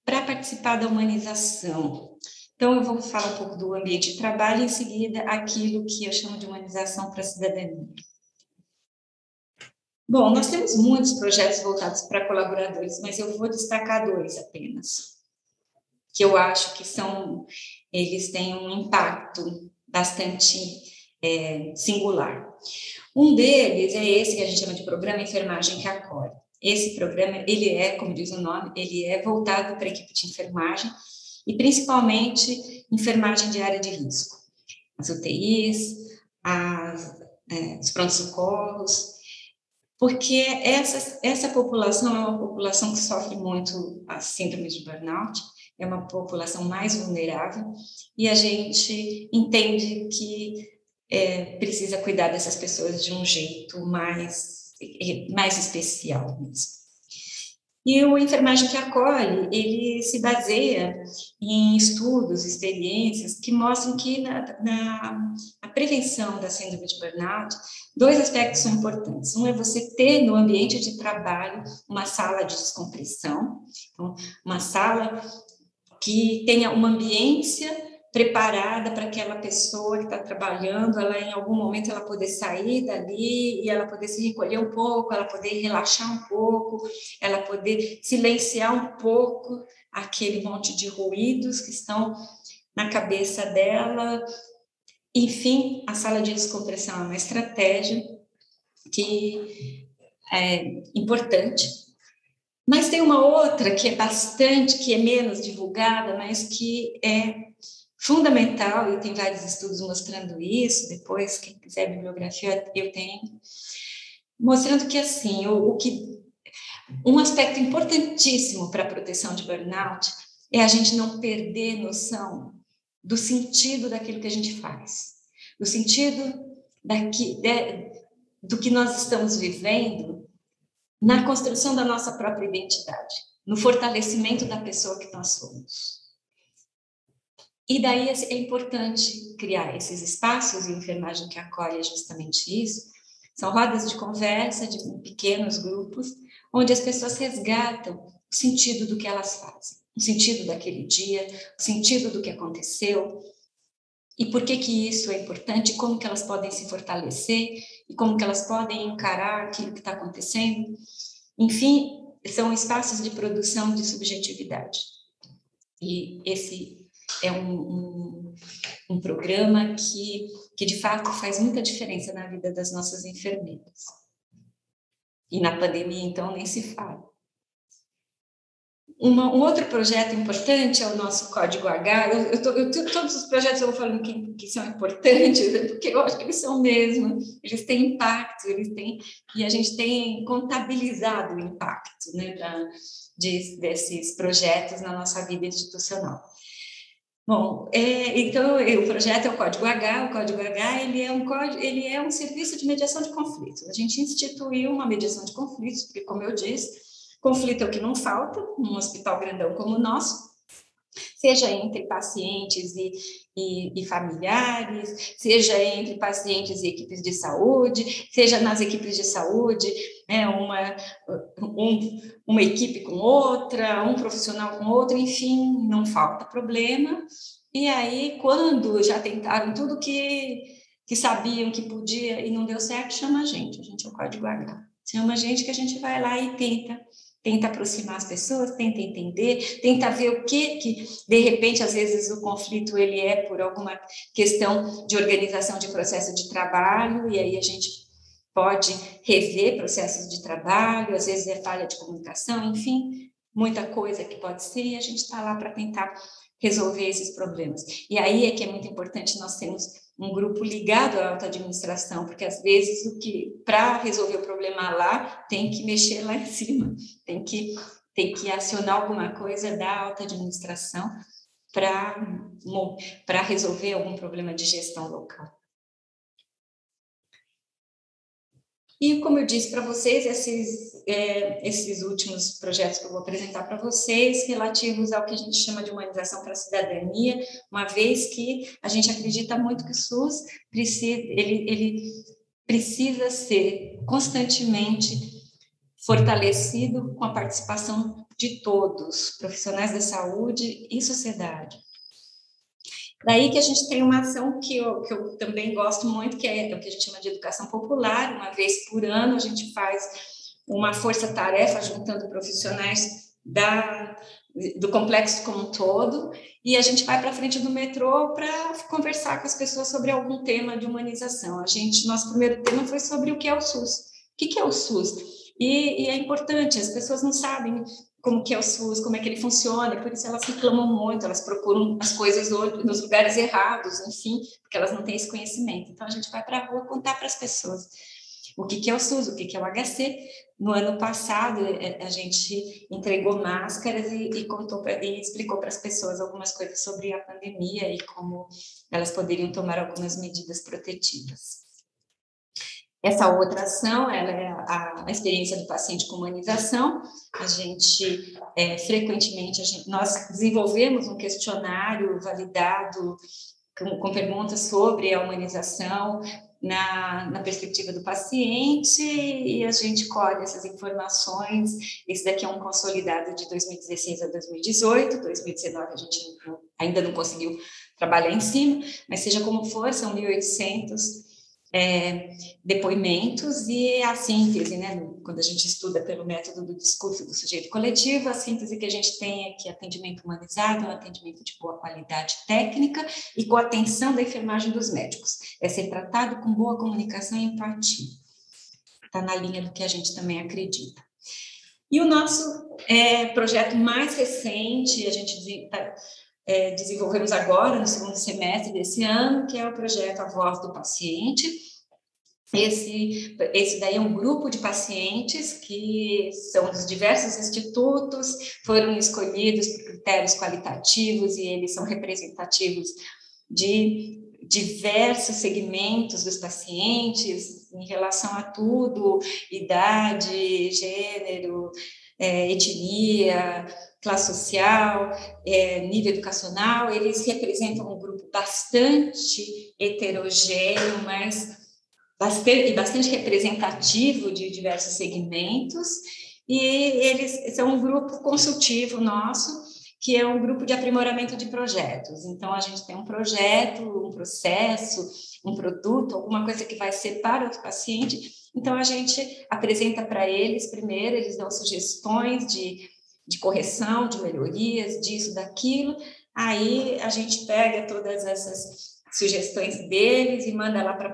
para participar da humanização. Então, eu vou falar um pouco do ambiente de trabalho e, em seguida, aquilo que eu chamo de humanização para a cidadania. Bom, nós temos muitos projetos voltados para colaboradores, mas eu vou destacar 2 apenas, que eu acho que eles têm um impacto bastante singular. Um deles é esse que a gente chama de Programa Enfermagem que Acolhe. Esse programa, ele como diz o nome, ele é voltado para a equipe de enfermagem e principalmente enfermagem de área de risco. As UTIs, os pronto-socorros, porque essa população é uma população que sofre muito a síndrome de burnout, é uma população mais vulnerável, e a gente entende que precisa cuidar dessas pessoas de um jeito mais especial mesmo. E o Enfermagem que Acolhe, ele se baseia em estudos, experiências que mostram que na prevenção da síndrome de burnout, 2 aspectos são importantes. Um é você ter no ambiente de trabalho uma sala de descompressão, então, uma sala que tenha uma ambiência preparada para aquela pessoa que está trabalhando, ela em algum momento ela poder sair dali e ela poder se recolher um pouco, ela poder relaxar um pouco, ela poder silenciar um pouco aquele monte de ruídos que estão na cabeça dela. Enfim, a sala de descompressão é uma estratégia que é importante Mas tem uma outra que é menos divulgada, mas que é fundamental, e tem vários estudos mostrando isso, depois, quem quiser bibliografia, eu tenho, mostrando que, assim, um aspecto importantíssimo para a proteção de burnout é a gente não perder noção do sentido daquilo que a gente faz, do sentido do que nós estamos vivendo na construção da nossa própria identidade, no fortalecimento da pessoa que nós somos. E daí é importante criar esses espaços, e a enfermagem que acolhe é justamente isso, são rodas de conversa de pequenos grupos, onde as pessoas resgatam o sentido do que elas fazem, o sentido daquele dia, o sentido do que aconteceu, e por que isso é importante, como que elas podem se fortalecer, e como que elas podem encarar aquilo que está acontecendo. Enfim, são espaços de produção de subjetividade. E esse é um programa que, de fato, faz muita diferença na vida das nossas enfermeiras. E na pandemia, então, nem se fala. Um outro projeto importante é o nosso Código H. Todos os projetos eu vou falando que são importantes, porque eu acho que eles são mesmo, eles têm impacto, e a gente tem contabilizado o impacto, né, desses projetos na nossa vida institucional. Bom, então o projeto é o Código H. O Código H ele é um serviço de mediação de conflitos. A gente instituiu uma mediação de conflitos, porque, como eu disse, conflito é o que não falta num hospital grandão como o nosso, seja entre pacientes e familiares, seja entre pacientes e equipes de saúde, seja nas equipes de saúde, né, uma equipe com outra, um profissional com outro, enfim, não falta problema. E aí, quando já tentaram tudo que sabiam que podia e não deu certo, chama a gente é o Código H. Chama a gente que a gente vai lá e tenta aproximar as pessoas, tenta entender, tenta ver o que de repente, às vezes, o conflito ele é por alguma questão de organização de processo de trabalho, e aí a gente pode rever processos de trabalho, às vezes é falha de comunicação, enfim, muita coisa que pode ser, e a gente está lá para tentar resolver esses problemas. E aí é que é muito importante nós termos um grupo ligado à alta administração, porque às vezes para resolver o problema lá, tem que mexer lá em cima, tem que acionar alguma coisa da alta administração para resolver algum problema de gestão local. E, como eu disse para vocês, esses últimos projetos que eu vou apresentar para vocês, relativos ao que a gente chama de humanização para a cidadania, uma vez que a gente acredita muito que o SUS precisa ser constantemente fortalecido com a participação de todos, profissionais da saúde e sociedade. Daí que a gente tem uma ação que eu também gosto muito, que é o que a gente chama de educação popular. Uma vez por ano a gente faz uma força-tarefa juntando profissionais do complexo como um todo, e a gente vai para frente do metrô para conversar com as pessoas sobre algum tema de humanização. Nosso primeiro tema foi sobre o que é o SUS. O que é o SUS? E é importante, as pessoas não sabem como que é o SUS, como é que ele funciona, por isso elas reclamam muito, elas procuram as coisas nos lugares errados, enfim, porque elas não têm esse conhecimento. Então, a gente vai para a rua contar para as pessoas o que é o SUS, o que é o HC. No ano passado, a gente entregou máscaras e explicou para as pessoas algumas coisas sobre a pandemia e como elas poderiam tomar algumas medidas protetivas. Essa outra ação, ela é a experiência do paciente com humanização. A gente, frequentemente, nós desenvolvemos um questionário validado com perguntas sobre a humanização na perspectiva do paciente, e a gente colhe essas informações. Esse daqui é um consolidado de 2016 a 2018, 2019 a gente ainda não conseguiu trabalhar em cima, mas seja como for, são 1.800 depoimentos, e a síntese, né, quando a gente estuda pelo método do discurso do sujeito coletivo, a síntese que a gente tem é que atendimento humanizado é um atendimento de boa qualidade técnica e com atenção da enfermagem dos médicos, é ser tratado com boa comunicação e empatia. Está na linha do que a gente também acredita. E o nosso projeto mais recente, a gente desenvolvemos agora, no segundo semestre desse ano, que é o projeto A Voz do Paciente. Esse daí é um grupo de pacientes que são dos diversos institutos, foram escolhidos por critérios qualitativos e eles são representativos de diversos segmentos dos pacientes em relação a tudo, idade, gênero, etnia, classe social, nível educacional. Eles representam um grupo bastante heterogêneo, mas bastante representativo de diversos segmentos, e eles são um grupo consultivo nosso, que é um grupo de aprimoramento de projetos. Então, a gente tem um projeto, um processo, um produto, alguma coisa que vai ser para o paciente. Então, a gente apresenta para eles primeiro, eles dão sugestões de correção, de melhorias, disso, daquilo. Aí, a gente pega todas essas sugestões deles e manda lá para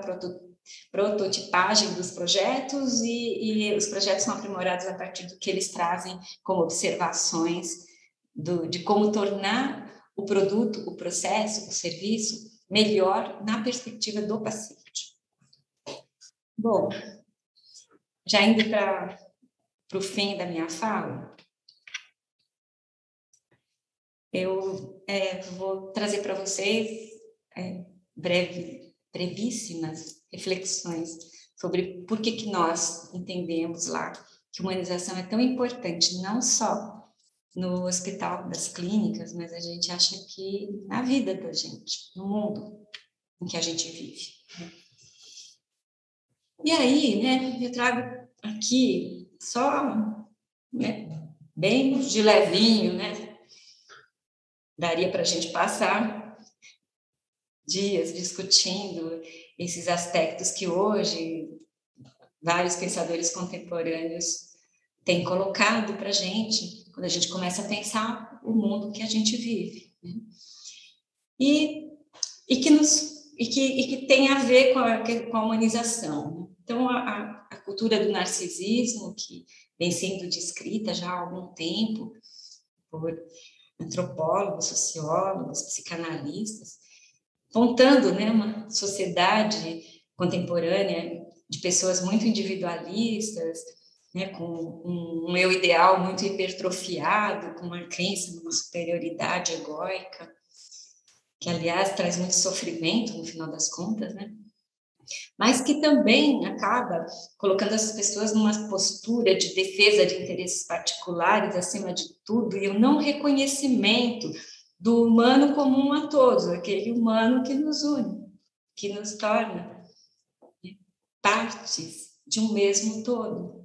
prototipagem dos projetos, e os projetos são aprimorados a partir do que eles trazem como observações de como tornar o produto, o processo, o serviço melhor na perspectiva do paciente. Bom, já indo para o fim da minha fala, eu vou trazer para vocês brevíssimas reflexões sobre por que nós entendemos lá que humanização é tão importante, não só no hospital das clínicas, mas a gente acha que na vida da gente, no mundo em que a gente vive. E aí, né, eu trago aqui só, né, bem de levinho, né, daria para a gente passar dias discutindo esses aspectos que hoje vários pensadores contemporâneos têm colocado para a gente, quando a gente começa a pensar o mundo que a gente vive, né? E que tem a ver com a humanização. Então, a cultura do narcisismo, que vem sendo descrita já há algum tempo por antropólogos, sociólogos, psicanalistas, apontando, né, uma sociedade contemporânea de pessoas muito individualistas, né, com um eu ideal muito hipertrofiado, com uma crença numa superioridade egóica, que, aliás, traz muito sofrimento no final das contas, né? Mas que também acaba colocando as pessoas numa postura de defesa de interesses particulares acima de tudo, e o não reconhecimento do humano comum a todos, aquele humano que nos une, que nos torna partes de um mesmo todo.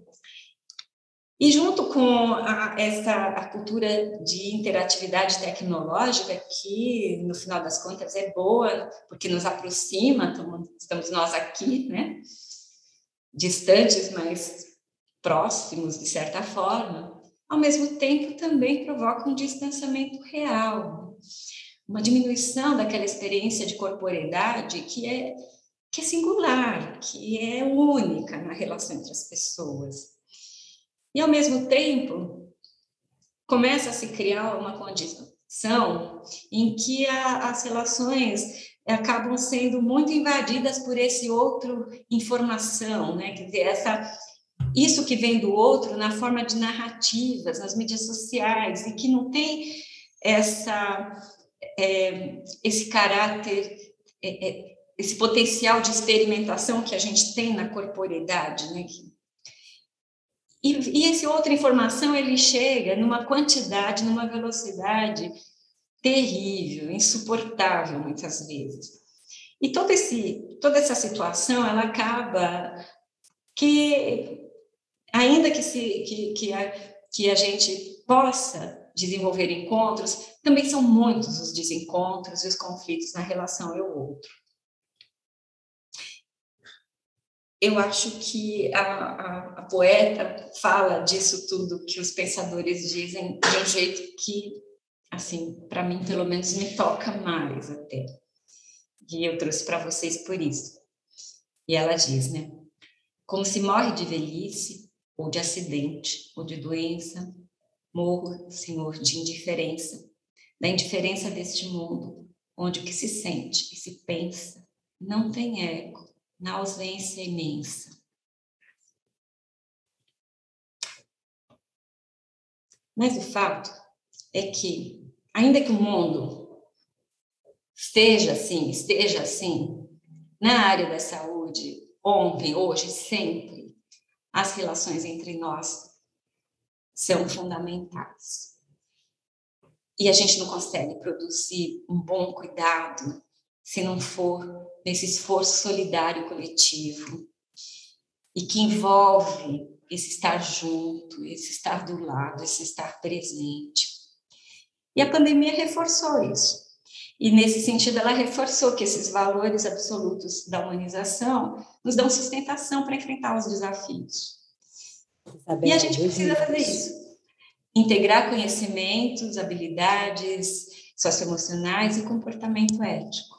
E junto com a cultura de interatividade tecnológica, que, no final das contas, é boa, porque nos aproxima, estamos nós aqui, né? Distantes, mas próximos, de certa forma, ao mesmo tempo também provoca um distanciamento real, uma diminuição daquela experiência de corporeidade que é singular, que é única na relação entre as pessoas. E, ao mesmo tempo, começa a se criar uma condição em que as relações acabam sendo muito invadidas por esse outro informação, né? Quer dizer, isso que vem do outro na forma de narrativas, nas mídias sociais, e que não tem esse caráter, esse potencial de experimentação que a gente tem na corporeidade, né? E essa outra informação, ele chega numa quantidade, numa velocidade terrível, insuportável, muitas vezes. E toda essa situação, ela acaba que, ainda que a gente possa desenvolver encontros, também são muitos os desencontros e os conflitos na relação eu-outro. Eu acho que a poeta fala disso tudo que os pensadores dizem de um jeito que, assim, para mim, pelo menos, me toca mais até. E eu trouxe para vocês por isso. E ela diz, né? Como se morre de velhice, ou de acidente, ou de doença. Morro, Senhor, de indiferença, da indiferença deste mundo, onde o que se sente e se pensa não tem eco, na ausência imensa. Mas o fato é que, ainda que o mundo esteja assim, na área da saúde, ontem, hoje, sempre, as relações entre nós são fundamentais. E a gente não consegue produzir um bom cuidado se não for nesse esforço solidário coletivo e que envolve esse estar junto, esse estar do lado, esse estar presente. E a pandemia reforçou isso. E, nesse sentido, ela reforçou que esses valores absolutos da humanização nos dão sustentação para enfrentar os desafios. Isabel, e a gente precisa fazer isso. Integrar conhecimentos, habilidades socioemocionais e comportamento ético.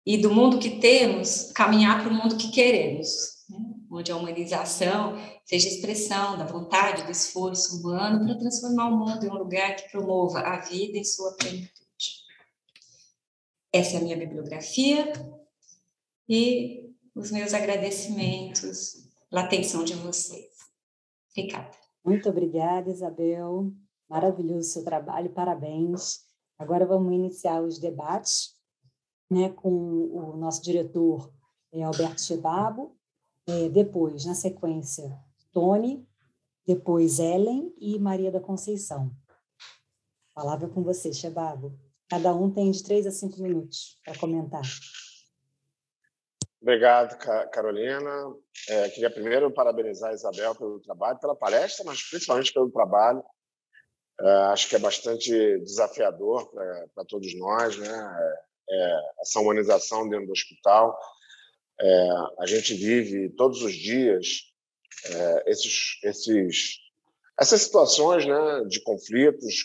E do mundo que temos, caminhar para o mundo que queremos, né? Onde a humanização seja expressão da vontade, do esforço humano para transformar o mundo em um lugar que promova a vida em sua plenitude. Essa é a minha bibliografia e os meus agradecimentos pela atenção de vocês. Obrigada. Muito obrigada, Isabel. Maravilhoso o seu trabalho, parabéns. Agora vamos iniciar os debates, né, com o nosso diretor Alberto Chebabo, depois, na sequência, Tony, depois Ellen e Maria da Conceição. Palavra com você, Chebabo. Cada um tem de 3 a 5 minutos para comentar. Obrigado, Carolina. Queria primeiro parabenizar a Isabel pelo trabalho, pela palestra, mas principalmente pelo trabalho. Acho que é bastante desafiador para todos nós, né? Essa humanização dentro do hospital. A gente vive todos os dias essas situações, né, de conflitos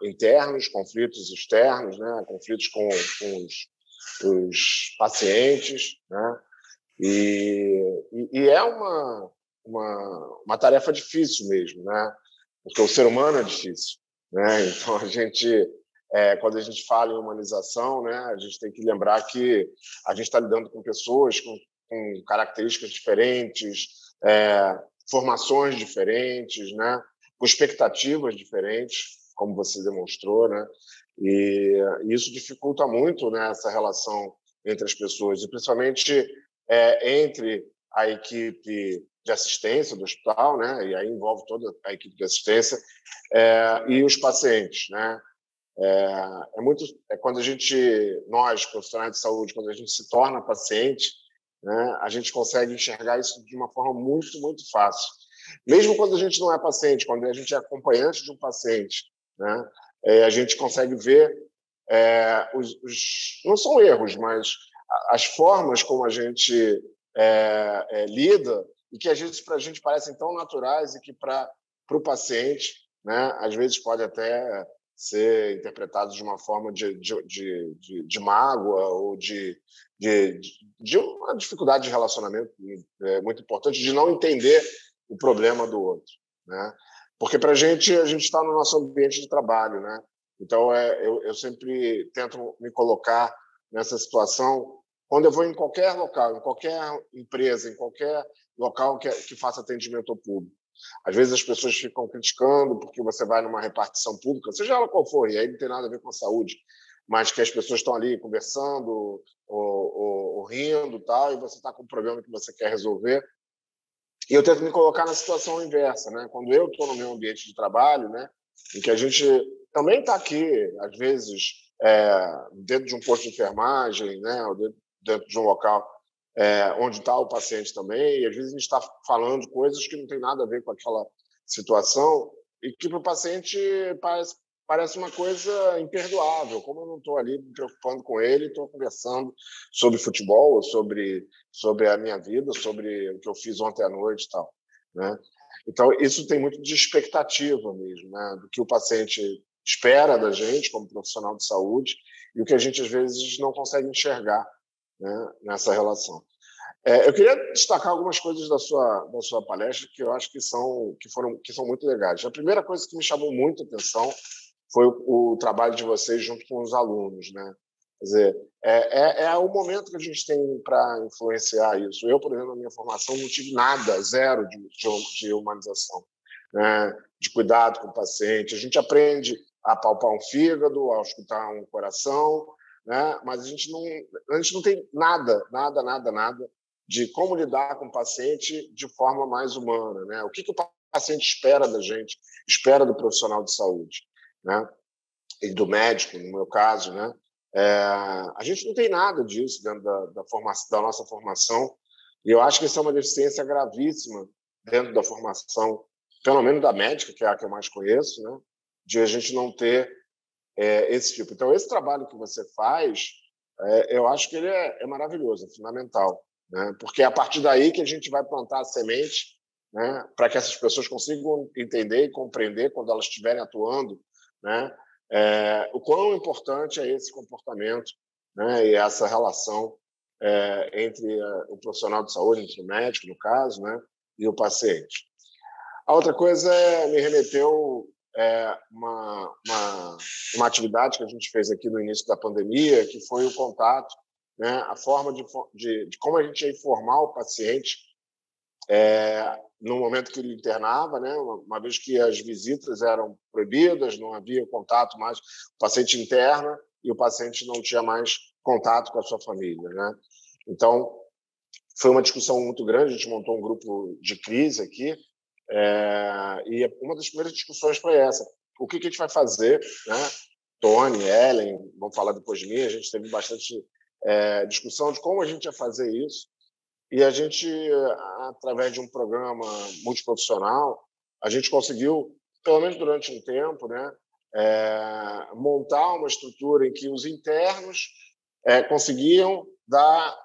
internos, conflitos externos, né, conflitos com os pacientes, né? E é uma tarefa difícil mesmo, né? Porque o ser humano é difícil, né? Então quando a gente fala em humanização, né, a gente tem que lembrar que a gente está lidando com pessoas com características diferentes, formações diferentes, né, com expectativas diferentes, como você demonstrou, né? E isso dificulta muito, né, essa relação entre as pessoas, e principalmente entre a equipe de assistência do hospital, né, e aí envolve toda a equipe de assistência, e os pacientes, né? Quando nós, profissionais de saúde, quando a gente se torna paciente, né, a gente consegue enxergar isso de uma forma muito, muito fácil. Mesmo quando a gente não é paciente, quando a gente é acompanhante de um paciente, né, a gente consegue ver não são erros, mas as formas como a gente lida e que às vezes para a gente parecem tão naturais e que para o paciente, né, às vezes pode até ser interpretados de uma forma de mágoa ou de uma dificuldade de relacionamento muito importante, de não entender o problema do outro, né? Porque para a gente está no nosso ambiente de trabalho, né? Então eu sempre tento me colocar nessa situação quando eu vou em qualquer local, em qualquer empresa, em qualquer local que faça atendimento ao público. Às vezes as pessoas ficam criticando porque você vai numa repartição pública, seja ela qual for, e aí não tem nada a ver com a saúde, mas que as pessoas estão ali conversando ou rindo, tal, e você está com um problema que você quer resolver. E eu tento me colocar na situação inversa, né? Quando eu estou no meu ambiente de trabalho, né, em que a gente também está aqui, às vezes, dentro de um posto de enfermagem, né, ou dentro de um local onde está o paciente também, e às vezes a gente está falando de coisas que não tem nada a ver com aquela situação e que para o paciente parece uma coisa imperdoável. Como eu não estou ali me preocupando com ele, estou conversando sobre futebol, sobre a minha vida, sobre o que eu fiz ontem à noite e tal, né? Então, isso tem muito de expectativa mesmo, né? Do que o paciente espera da gente como profissional de saúde e o que a gente, às vezes, não consegue enxergar, né, nessa relação. Eu queria destacar algumas coisas da sua palestra que eu acho que são muito legais. A primeira coisa que me chamou muito a atenção foi o trabalho de vocês junto com os alunos, né? Quer dizer, é o momento que a gente tem para influenciar isso. Eu, por exemplo, na minha formação, não tive nada, zero de humanização, né? De cuidado com o paciente. A gente aprende a palpar um fígado, a escutar um coração, né? Mas a gente não tem nada de como lidar com o paciente de forma mais humana, né? O que o paciente espera da gente, espera do profissional de saúde, né? E do médico, no meu caso, né? A gente não tem nada disso dentro da nossa formação, e eu acho que isso é uma deficiência gravíssima dentro da formação, pelo menos da médica, que é a que eu mais conheço, né? De a gente não ter esse tipo. Então, esse trabalho que você faz, eu acho que ele é maravilhoso, é fundamental, né? Porque é a partir daí que a gente vai plantar a semente, né? Para que essas pessoas consigam entender e compreender quando elas estiverem atuando, né? O quão importante é esse comportamento, né? E essa relação entre o profissional de saúde, entre o médico, no caso, né? E o paciente. A outra coisa me remeteu uma atividade que a gente fez aqui no início da pandemia, que foi o contato, né? A forma de como a gente ia informar o paciente no momento que ele internava, né? Uma vez que as visitas eram proibidas, não havia contato mais, o paciente interna e o paciente não tinha mais contato com a sua família, né? Então, foi uma discussão muito grande, a gente montou um grupo de crise aqui, e uma das primeiras discussões foi essa. O que a gente vai fazer, né? Tony, Ellen, vão falar depois de mim, a gente teve bastante discussão de como a gente ia fazer isso. E a gente, através de um programa multiprofissional, a gente conseguiu, pelo menos durante um tempo, né, montar uma estrutura em que os internos conseguiam dar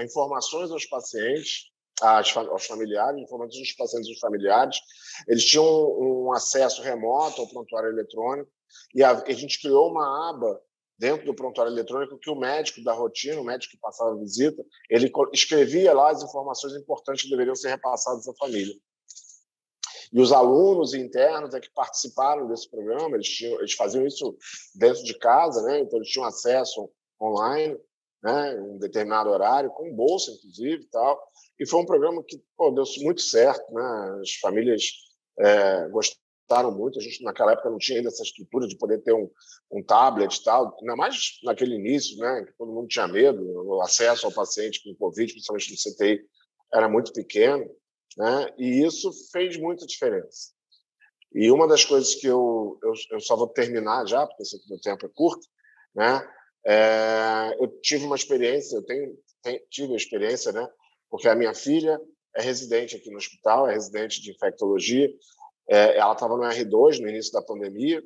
informações aos pacientes, aos familiares, informações dos pacientes e dos familiares. Eles tinham um acesso remoto ao prontuário eletrônico e a gente criou uma aba dentro do prontuário eletrônico que o médico da rotina, o médico que passava a visita, ele escrevia lá as informações importantes que deveriam ser repassadas à família. E os alunos internos que participaram desse programa, eles faziam isso dentro de casa, né? Então eles tinham acesso online, né? Em um determinado horário, com bolsa, inclusive, e tal. E foi um programa que deu muito certo, né? As famílias gostaram muito. A gente, naquela época, não tinha ainda essa estrutura de poder ter um tablet e tal, ainda mais naquele início, né? Que todo mundo tinha medo, o acesso ao paciente com Covid, principalmente no CTI, era muito pequeno, né? E isso fez muita diferença. E uma das coisas que eu só vou terminar já, porque eu sei que o meu tempo é curto, né? Eu tive uma experiência, tive a experiência, né? Porque a minha filha é residente aqui no hospital, é residente de infectologia. Ela estava no R2 no início da pandemia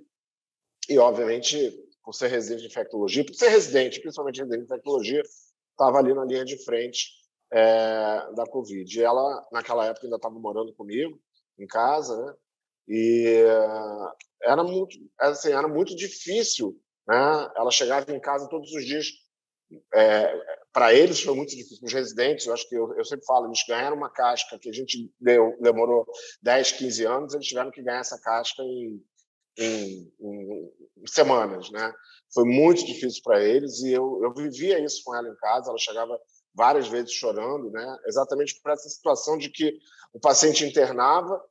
e, obviamente, por ser residente de infectologia, por ser residente, principalmente residente de infectologia, estava ali na linha de frente da Covid. E ela, naquela época, ainda estava morando comigo, em casa, né? E era muito difícil, né? Ela chegava em casa todos os dias. Para eles foi muito difícil, os residentes, eu acho que eu sempre falo, eles ganharam uma casca que a gente demorou 10, 15 anos, eles tiveram que ganhar essa casca em semanas, né? Foi muito difícil para eles e eu vivia isso com ela em casa, ela chegava várias vezes chorando, né? Exatamente por essa situação de que o paciente internava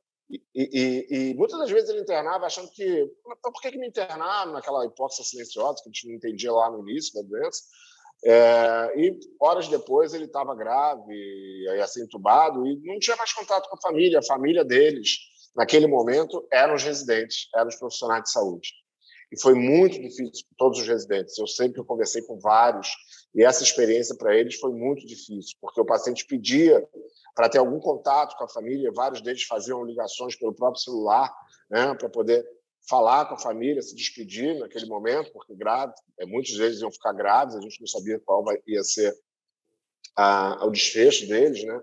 e muitas das vezes ele internava achando que por que me internaram naquela hipóxia silenciosa que a gente não entendia lá no início da doença. E horas depois ele estava grave, ia ser entubado e não tinha mais contato com a família deles, naquele momento, eram os residentes, eram os profissionais de saúde. E foi muito difícil para todos os residentes. Eu sei que eu conversei com vários e essa experiência para eles foi muito difícil, porque o paciente pedia para ter algum contato com a família, vários deles faziam ligações pelo próprio celular, né, para poder falar com a família, se despedir naquele momento, porque muitos deles iam ficar graves, a gente não sabia qual ia ser o desfecho deles, né?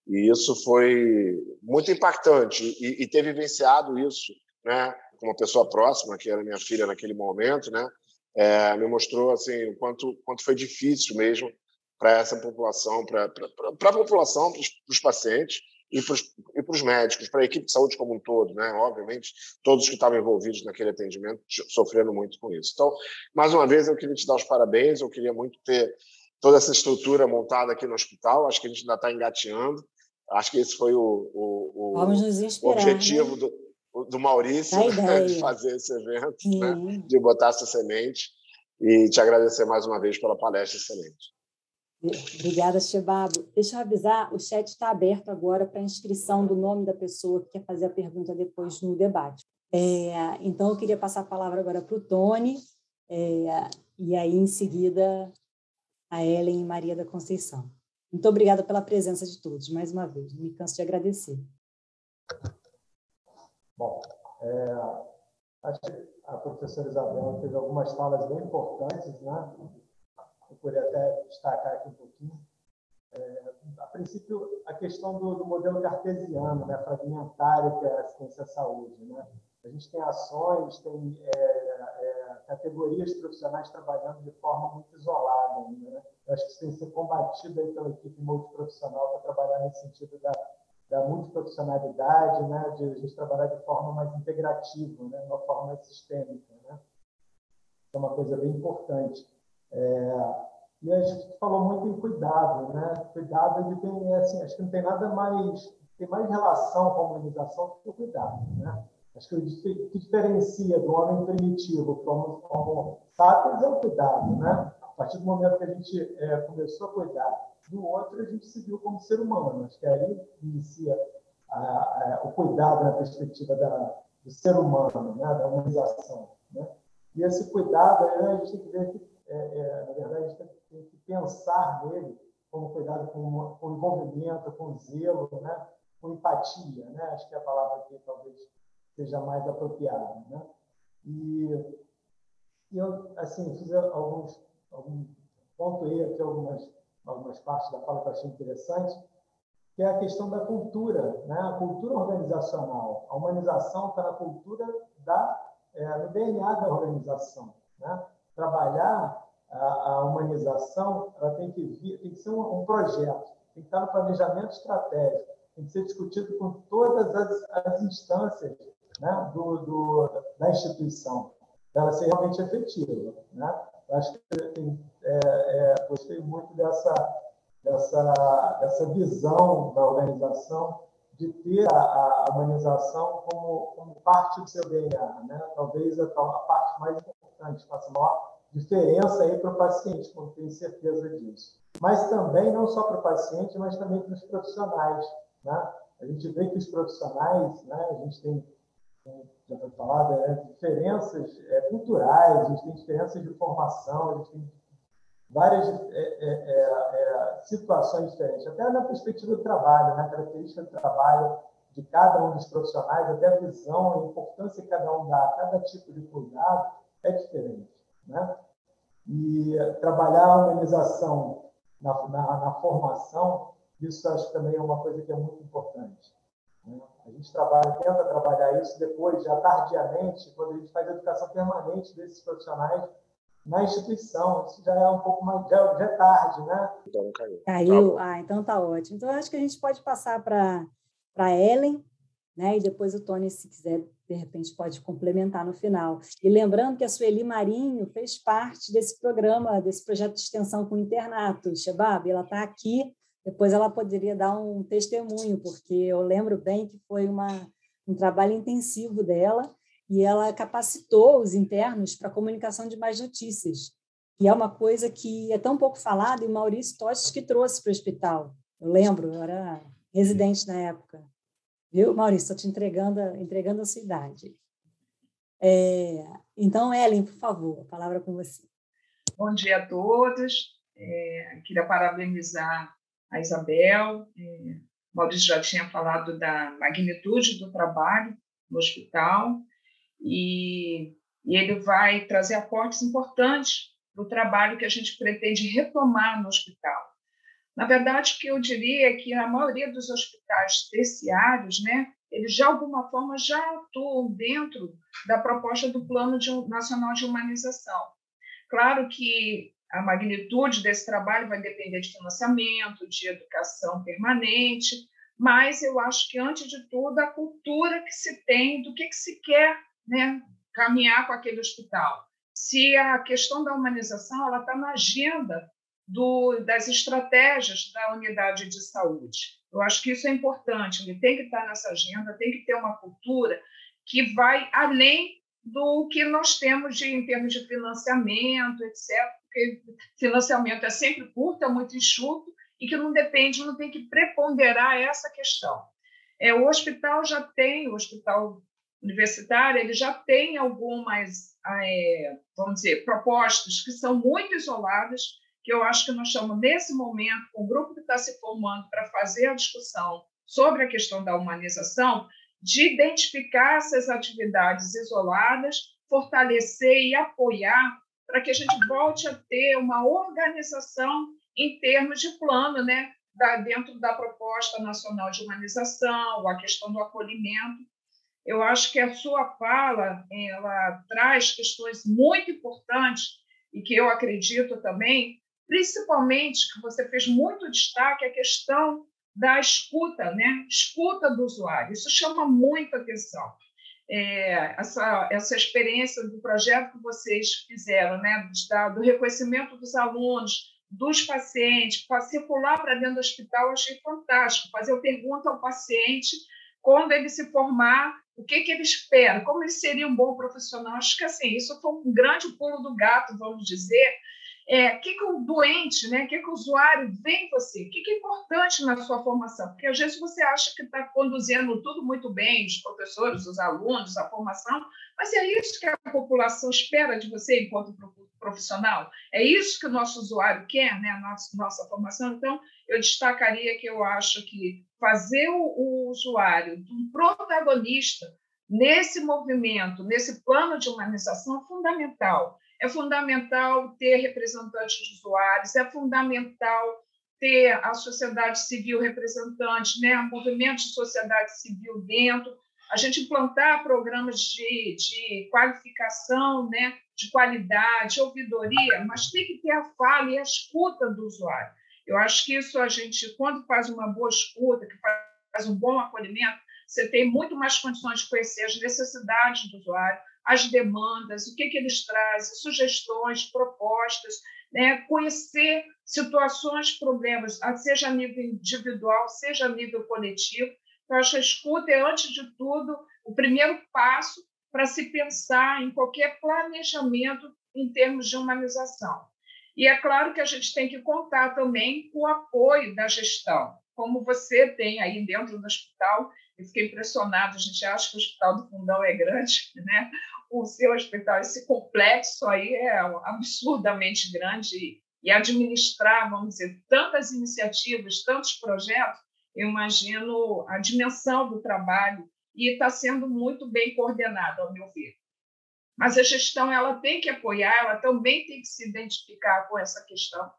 E isso foi muito impactante. E ter vivenciado isso, né, com uma pessoa próxima, que era minha filha naquele momento, né, me mostrou assim, o quanto foi difícil mesmo para essa população, para a população, para os pacientes e para os médicos, para a equipe de saúde como um todo, né? Obviamente, todos que estavam envolvidos naquele atendimento sofreram muito com isso. Então, mais uma vez, eu queria te dar os parabéns, eu queria muito ter toda essa estrutura montada aqui no hospital, acho que a gente ainda está engateando, acho que esse foi Vamos nos inspirar, o objetivo, né? do Maurício, né, de fazer esse evento, né, de botar essa semente, e te agradecer mais uma vez pela palestra excelente. Obrigada, Chebabo. Deixa eu avisar, o chat está aberto agora para inscrição do nome da pessoa que quer fazer a pergunta depois no debate. Então, eu queria passar a palavra agora para o Tony, e aí, em seguida, a Ellen e Maria da Conceição. Muito obrigada pela presença de todos, mais uma vez. Não me canso de agradecer. Bom, acho que a professora Isabel teve algumas falas bem importantes, né? Eu poderia até destacar aqui um pouquinho. A princípio, a questão do modelo cartesiano, né, fragmentário, que é a assistência à saúde, né? A gente tem ações, tem categorias profissionais trabalhando de forma muito isolada ainda, né? Eu acho que isso tem que ser combatido aí pela equipe multiprofissional para trabalhar nesse sentido da multiprofissionalidade, né, de a gente trabalhar de forma mais integrativa, né, de uma forma mais sistêmica, né? É uma coisa bem importante. E a gente falou muito em cuidado, né? Cuidado, ele tem, assim, acho que não tem nada mais, tem mais relação com a humanização do que o cuidado, né? Acho que o que diferencia do homem primitivo como sapiens é o cuidado, né? A partir do momento que a gente começou a cuidar do outro, a gente se viu como ser humano. Acho que aí inicia o cuidado na perspectiva do ser humano, né? Da humanização, né? E esse cuidado, a gente tem que ver que, na verdade, a gente tem que pensar nele como cuidado com envolvimento, com zelo, né? Com empatia, né? Acho que é a palavra que talvez seja mais apropriada, né? E eu, assim, fiz pontuei aqui algumas partes da fala que eu achei interessante, que é a questão da cultura, né? A cultura organizacional. A humanização está na cultura no DNA da organização, né? Trabalhar a humanização, ela tem que ser um projeto, tem que estar no planejamento estratégico, tem que ser discutido com todas as instâncias, né, da instituição, para ela ser realmente efetiva, né? Eu acho que gostei muito dessa visão da organização, de ter a humanização como parte do seu DNA, né? Talvez a parte mais importante, faça a maior diferença aí para o paciente, não tenho certeza disso. Mas também, não só para o paciente, mas também para os profissionais, né? A gente vê que os profissionais, né, a gente tem, já foi falado, diferenças culturais, a gente tem diferenças de formação, a gente tem várias situações diferentes, até na perspectiva do trabalho, né? A característica do trabalho de cada um dos profissionais, até a visão, a importância que cada um dá a cada tipo de cuidado é diferente, né? E trabalhar a humanização na formação, isso acho que também é uma coisa que é muito importante, né? A gente tenta trabalhar isso depois, já tardiamente, quando a gente faz a educação permanente desses profissionais na instituição. Isso já é um pouco mais, já é tarde, né? Então, caiu. Caiu? Então tá ótimo. Então, eu acho que a gente pode passar para a Ellen, né? E depois o Tony, se quiser, de repente, pode complementar no final. E lembrando que a Sueli Marinho fez parte desse programa, desse projeto de extensão com o internato, Chebab, ela está aqui, depois ela poderia dar um testemunho, porque eu lembro bem que foi um trabalho intensivo dela, e ela capacitou os internos para a comunicação de mais notícias, que é uma coisa que é tão pouco falada, e o Maurício Tostes que trouxe para o hospital. Eu lembro, eu era residente na época. Viu, Maurício? Estou te entregando a sua idade. Então, Ellen, por favor, a palavra é com você. Bom dia a todos. Queria parabenizar a Isabel. Maurício já tinha falado da magnitude do trabalho no hospital, e ele vai trazer aportes importantes para o trabalho que a gente pretende retomar no hospital. Na verdade, o que eu diria é que a maioria dos hospitais terciários, né, eles de alguma forma já atuam dentro da proposta do Plano Nacional de Humanização. Claro que a magnitude desse trabalho vai depender de financiamento, de educação permanente, mas eu acho que, antes de tudo, a cultura que se tem do que se quer, né, caminhar com aquele hospital. Se a questão da humanização ela está na agenda das estratégias da unidade de saúde. Eu acho que isso é importante, ele tem que estar nessa agenda, tem que ter uma cultura que vai além do que nós temos em termos de financiamento, etc., porque financiamento é sempre curto, é muito enxuto, e que não depende, não tem que preponderar essa questão. O hospital já tem, o hospital universitário, ele já tem algumas, vamos dizer, propostas que são muito isoladas, que eu acho que nós estamos, nesse momento, com o grupo que está se formando para fazer a discussão sobre a questão da humanização, de identificar essas atividades isoladas, fortalecer e apoiar para que a gente volte a ter uma organização em termos de plano, né, dentro da proposta nacional de humanização, a questão do acolhimento. Eu acho que a sua fala ela traz questões muito importantes e que eu acredito também, principalmente, que você fez muito destaque, a questão da escuta, né? Escuta do usuário. Isso chama muita atenção. Essa experiência do projeto que vocês fizeram, né? Do reconhecimento dos alunos, dos pacientes, para circular para dentro do hospital, eu achei fantástico. Fazer pergunta ao paciente, quando ele se formar, o que ele espera, como ele seria um bom profissional. Acho que assim, isso foi um grande pulo do gato, vamos dizer. O que o doente, né? O que o usuário vê em você? O que é importante na sua formação? Porque, às vezes, você acha que está conduzindo tudo muito bem, os professores, os alunos, a formação, mas é isso que a população espera de você enquanto profissional? É isso que o nosso usuário quer, né? Nossa formação? Então, eu destacaria que eu acho que fazer o usuário um protagonista nesse movimento, nesse plano de humanização é fundamental. É fundamental ter representantes de usuários, é fundamental ter a sociedade civil representante, né? Movimentos de sociedade civil dentro, a gente implantar programas de qualificação, né? De qualidade, ouvidoria, mas tem que ter a fala e a escuta do usuário. Eu acho que isso a gente, quando faz uma boa escuta, que faz um bom acolhimento, você tem muito mais condições de conhecer as necessidades do usuário, as demandas, o que eles trazem, sugestões, propostas, né? Conhecer situações, problemas, seja a nível individual, seja a nível coletivo. Então, acho que a escuta é, antes de tudo, o primeiro passo para se pensar em qualquer planejamento em termos de humanização. E é claro que a gente tem que contar também com o apoio da gestão, como você tem aí dentro do hospital. Eu fiquei impressionada, a gente acha que o Hospital do Fundão é grande, né? O seu hospital, esse complexo aí é absurdamente grande, e administrar, vamos dizer, tantas iniciativas, tantos projetos, eu imagino a dimensão do trabalho, e está sendo muito bem coordenado, ao meu ver. Mas a gestão ela tem que apoiar, ela também tem que se identificar com essa questão,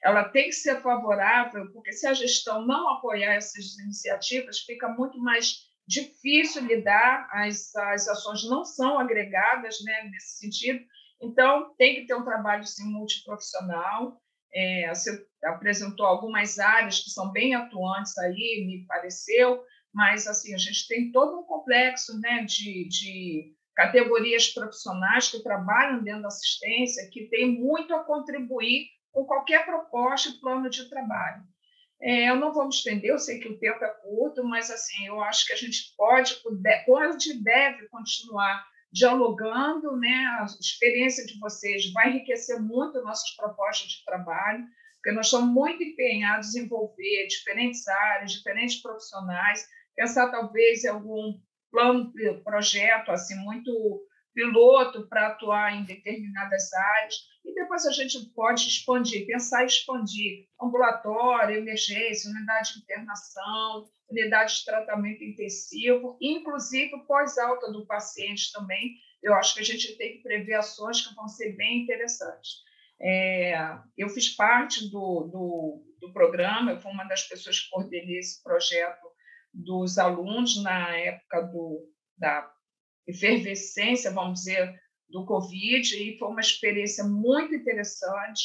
ela tem que ser favorável, porque se a gestão não apoiar essas iniciativas, fica muito mais difícil lidar, as ações não são agregadas, né, nesse sentido. Então, tem que ter um trabalho sim, multiprofissional. Você apresentou algumas áreas que são bem atuantes aí, me pareceu, mas assim, a gente tem todo um complexo, né, de categorias profissionais que trabalham dentro da assistência, que tem muito a contribuir com qualquer proposta e plano de trabalho. Eu não vou me estender, eu sei que o tempo é curto, mas assim, eu acho que a gente pode e deve continuar dialogando, né? A experiência de vocês vai enriquecer muito nossas propostas de trabalho, porque nós estamos muito empenhados em envolver diferentes áreas, diferentes profissionais, pensar talvez em algum plano, projeto assim, muito piloto para atuar em determinadas áreas, e depois a gente pode expandir, pensar em expandir ambulatório, emergência, unidade de internação, unidade de tratamento intensivo, inclusive o pós-alta do paciente também. Eu acho que a gente tem que prever ações que vão ser bem interessantes. Eu fiz parte do programa, eu fui uma das pessoas que coordenei esse projeto dos alunos na época da efervescência, vamos dizer, do Covid, e foi uma experiência muito interessante.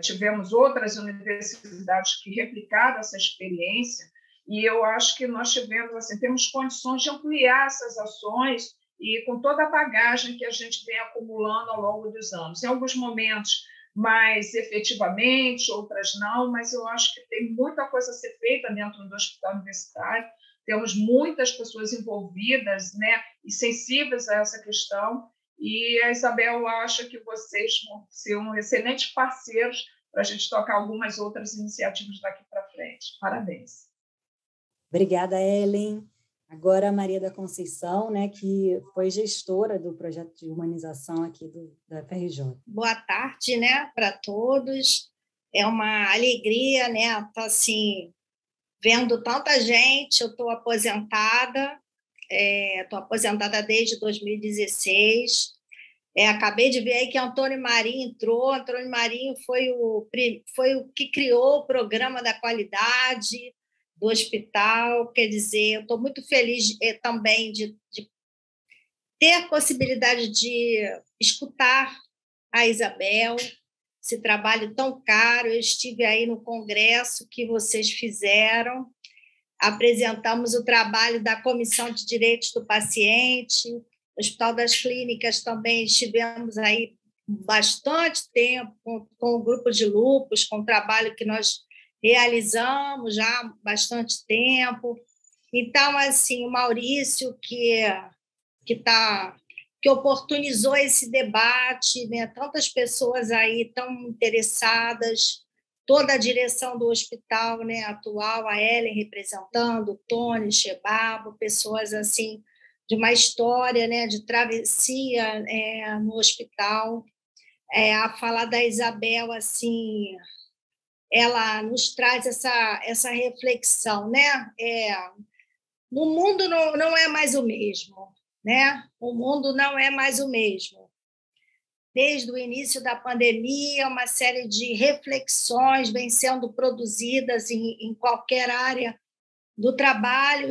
tivemos outras universidades que replicaram essa experiência, e eu acho que nós temos condições de ampliar essas ações e com toda a bagagem que a gente vem acumulando ao longo dos anos. Em alguns momentos, mais efetivamente, outras não, mas eu acho que tem muita coisa a ser feita dentro do hospital universitário, temos muitas pessoas envolvidas, né, e sensíveis a essa questão, e a Isabel acha que vocês vão ser excelentes parceiros para a gente tocar algumas outras iniciativas daqui para frente. Parabéns. Obrigada, Ellen. Agora a Maria da Conceição, né, que foi gestora do projeto de humanização aqui da FRJ. Boa tarde, né, para todos. É uma alegria, né, estar assim, vendo tanta gente. Eu estou aposentada desde 2016. Acabei de ver aí que Antônio Marinho entrou. Antônio Marinho foi o que criou o programa da qualidade do hospital. Quer dizer, eu estou muito feliz também de ter a possibilidade de escutar a Isabel, esse trabalho tão caro. Eu estive aí no congresso que vocês fizeram, apresentamos o trabalho da Comissão de Direitos do Paciente, no Hospital das Clínicas também estivemos aí bastante tempo com o grupo de lúpus, com o trabalho que nós realizamos já há bastante tempo. Então, assim, o Maurício, que oportunizou esse debate, né? Tantas pessoas aí tão interessadas, toda a direção do hospital, né, atual, a Ellen representando, o Tony, Chebabo, pessoas assim de uma história, né, de travessia no hospital. A fala da Isabel, assim, ela nos traz essa reflexão, né? O mundo não é mais o mesmo, né? O mundo não é mais o mesmo. Desde o início da pandemia, uma série de reflexões vêm sendo produzidas em qualquer área do trabalho,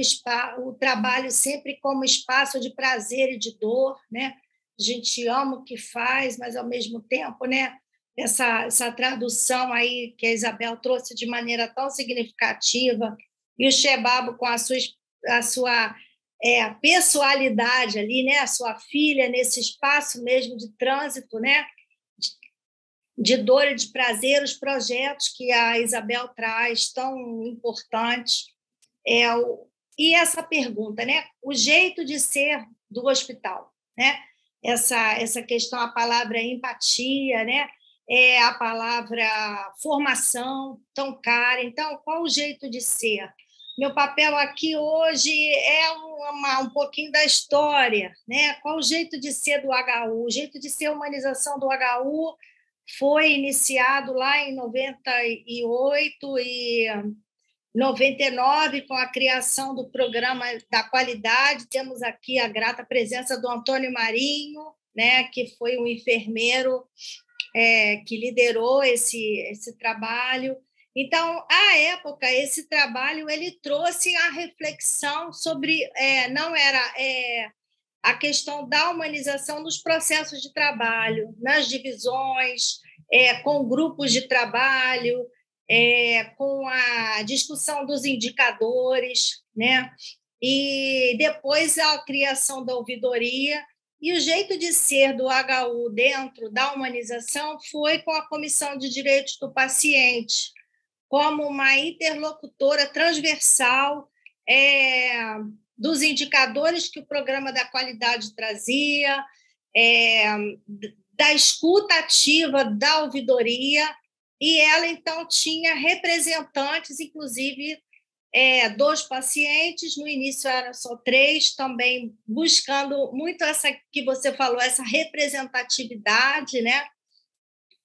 o trabalho sempre como espaço de prazer e de dor, né? A gente ama o que faz, mas, ao mesmo tempo, né, essa tradução aí que a Isabel trouxe de maneira tão significativa, e o Chebabo com a sua pessoalidade ali, né, a sua filha nesse espaço mesmo de trânsito, né, de dor e de prazer, os projetos que a Isabel traz tão importantes. E essa pergunta, né, o jeito de ser do hospital, né, essa questão, a palavra empatia, né, a palavra formação tão cara. Então, qual o jeito de ser? Meu papel aqui hoje é um pouquinho da história, né? Qual o jeito de ser do HU? O jeito de ser humanização do HU foi iniciado lá em 98 e 99, com a criação do programa da qualidade. Temos aqui a grata presença do Antônio Marinho, né, que foi um enfermeiro que liderou esse trabalho. Então, à época, esse trabalho ele trouxe a reflexão sobre, não era a questão da humanização nos processos de trabalho, nas divisões, com grupos de trabalho, com a discussão dos indicadores, né? E depois a criação da ouvidoria. E o jeito de ser do HU dentro da humanização foi com a Comissão de Direitos do Paciente, como uma interlocutora transversal dos indicadores que o programa da qualidade trazia, da escuta ativa da ouvidoria, e ela, então, tinha representantes, inclusive, dos pacientes. No início eram só 3, também buscando muito essa que você falou, essa representatividade, né?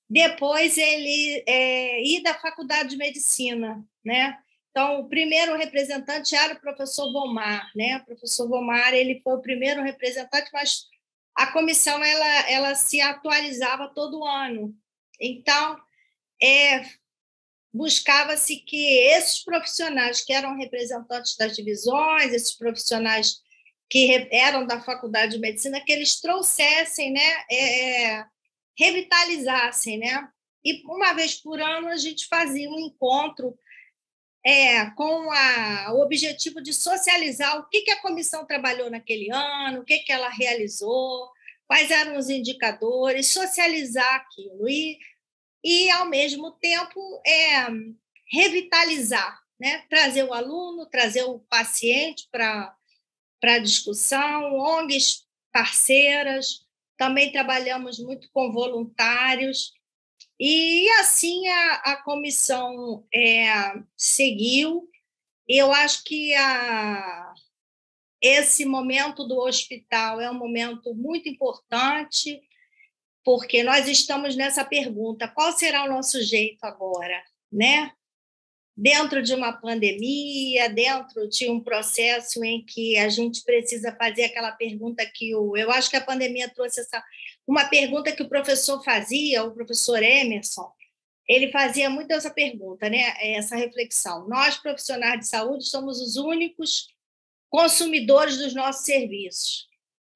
Depois ele e da Faculdade de Medicina, né? Então, o primeiro representante era o professor Vomar, né? O professor Vomar, ele foi o primeiro representante, mas a comissão ela se atualizava todo ano. Então, buscava-se que esses profissionais que eram representantes das divisões, esses profissionais que eram da Faculdade de Medicina, que eles trouxessem, né, revitalizassem, né, E uma vez por ano a gente fazia um encontro com o objetivo de socializar o que a comissão trabalhou naquele ano, o que ela realizou, quais eram os indicadores, socializar aquilo e ao mesmo tempo, revitalizar, né? Trazer o aluno, trazer o paciente para a discussão, ONGs parceiras, também trabalhamos muito com voluntários, e assim a comissão seguiu. Eu acho que esse momento do hospital é um momento muito importante, porque nós estamos nessa pergunta: qual será o nosso jeito agora, né? Dentro de uma pandemia, dentro de um processo em que a gente precisa fazer aquela pergunta que eu acho que a pandemia trouxe uma pergunta que o professor fazia, o professor Emerson, ele fazia muito essa pergunta, né? Essa reflexão. Nós, profissionais de saúde, somos os únicos consumidores dos nossos serviços.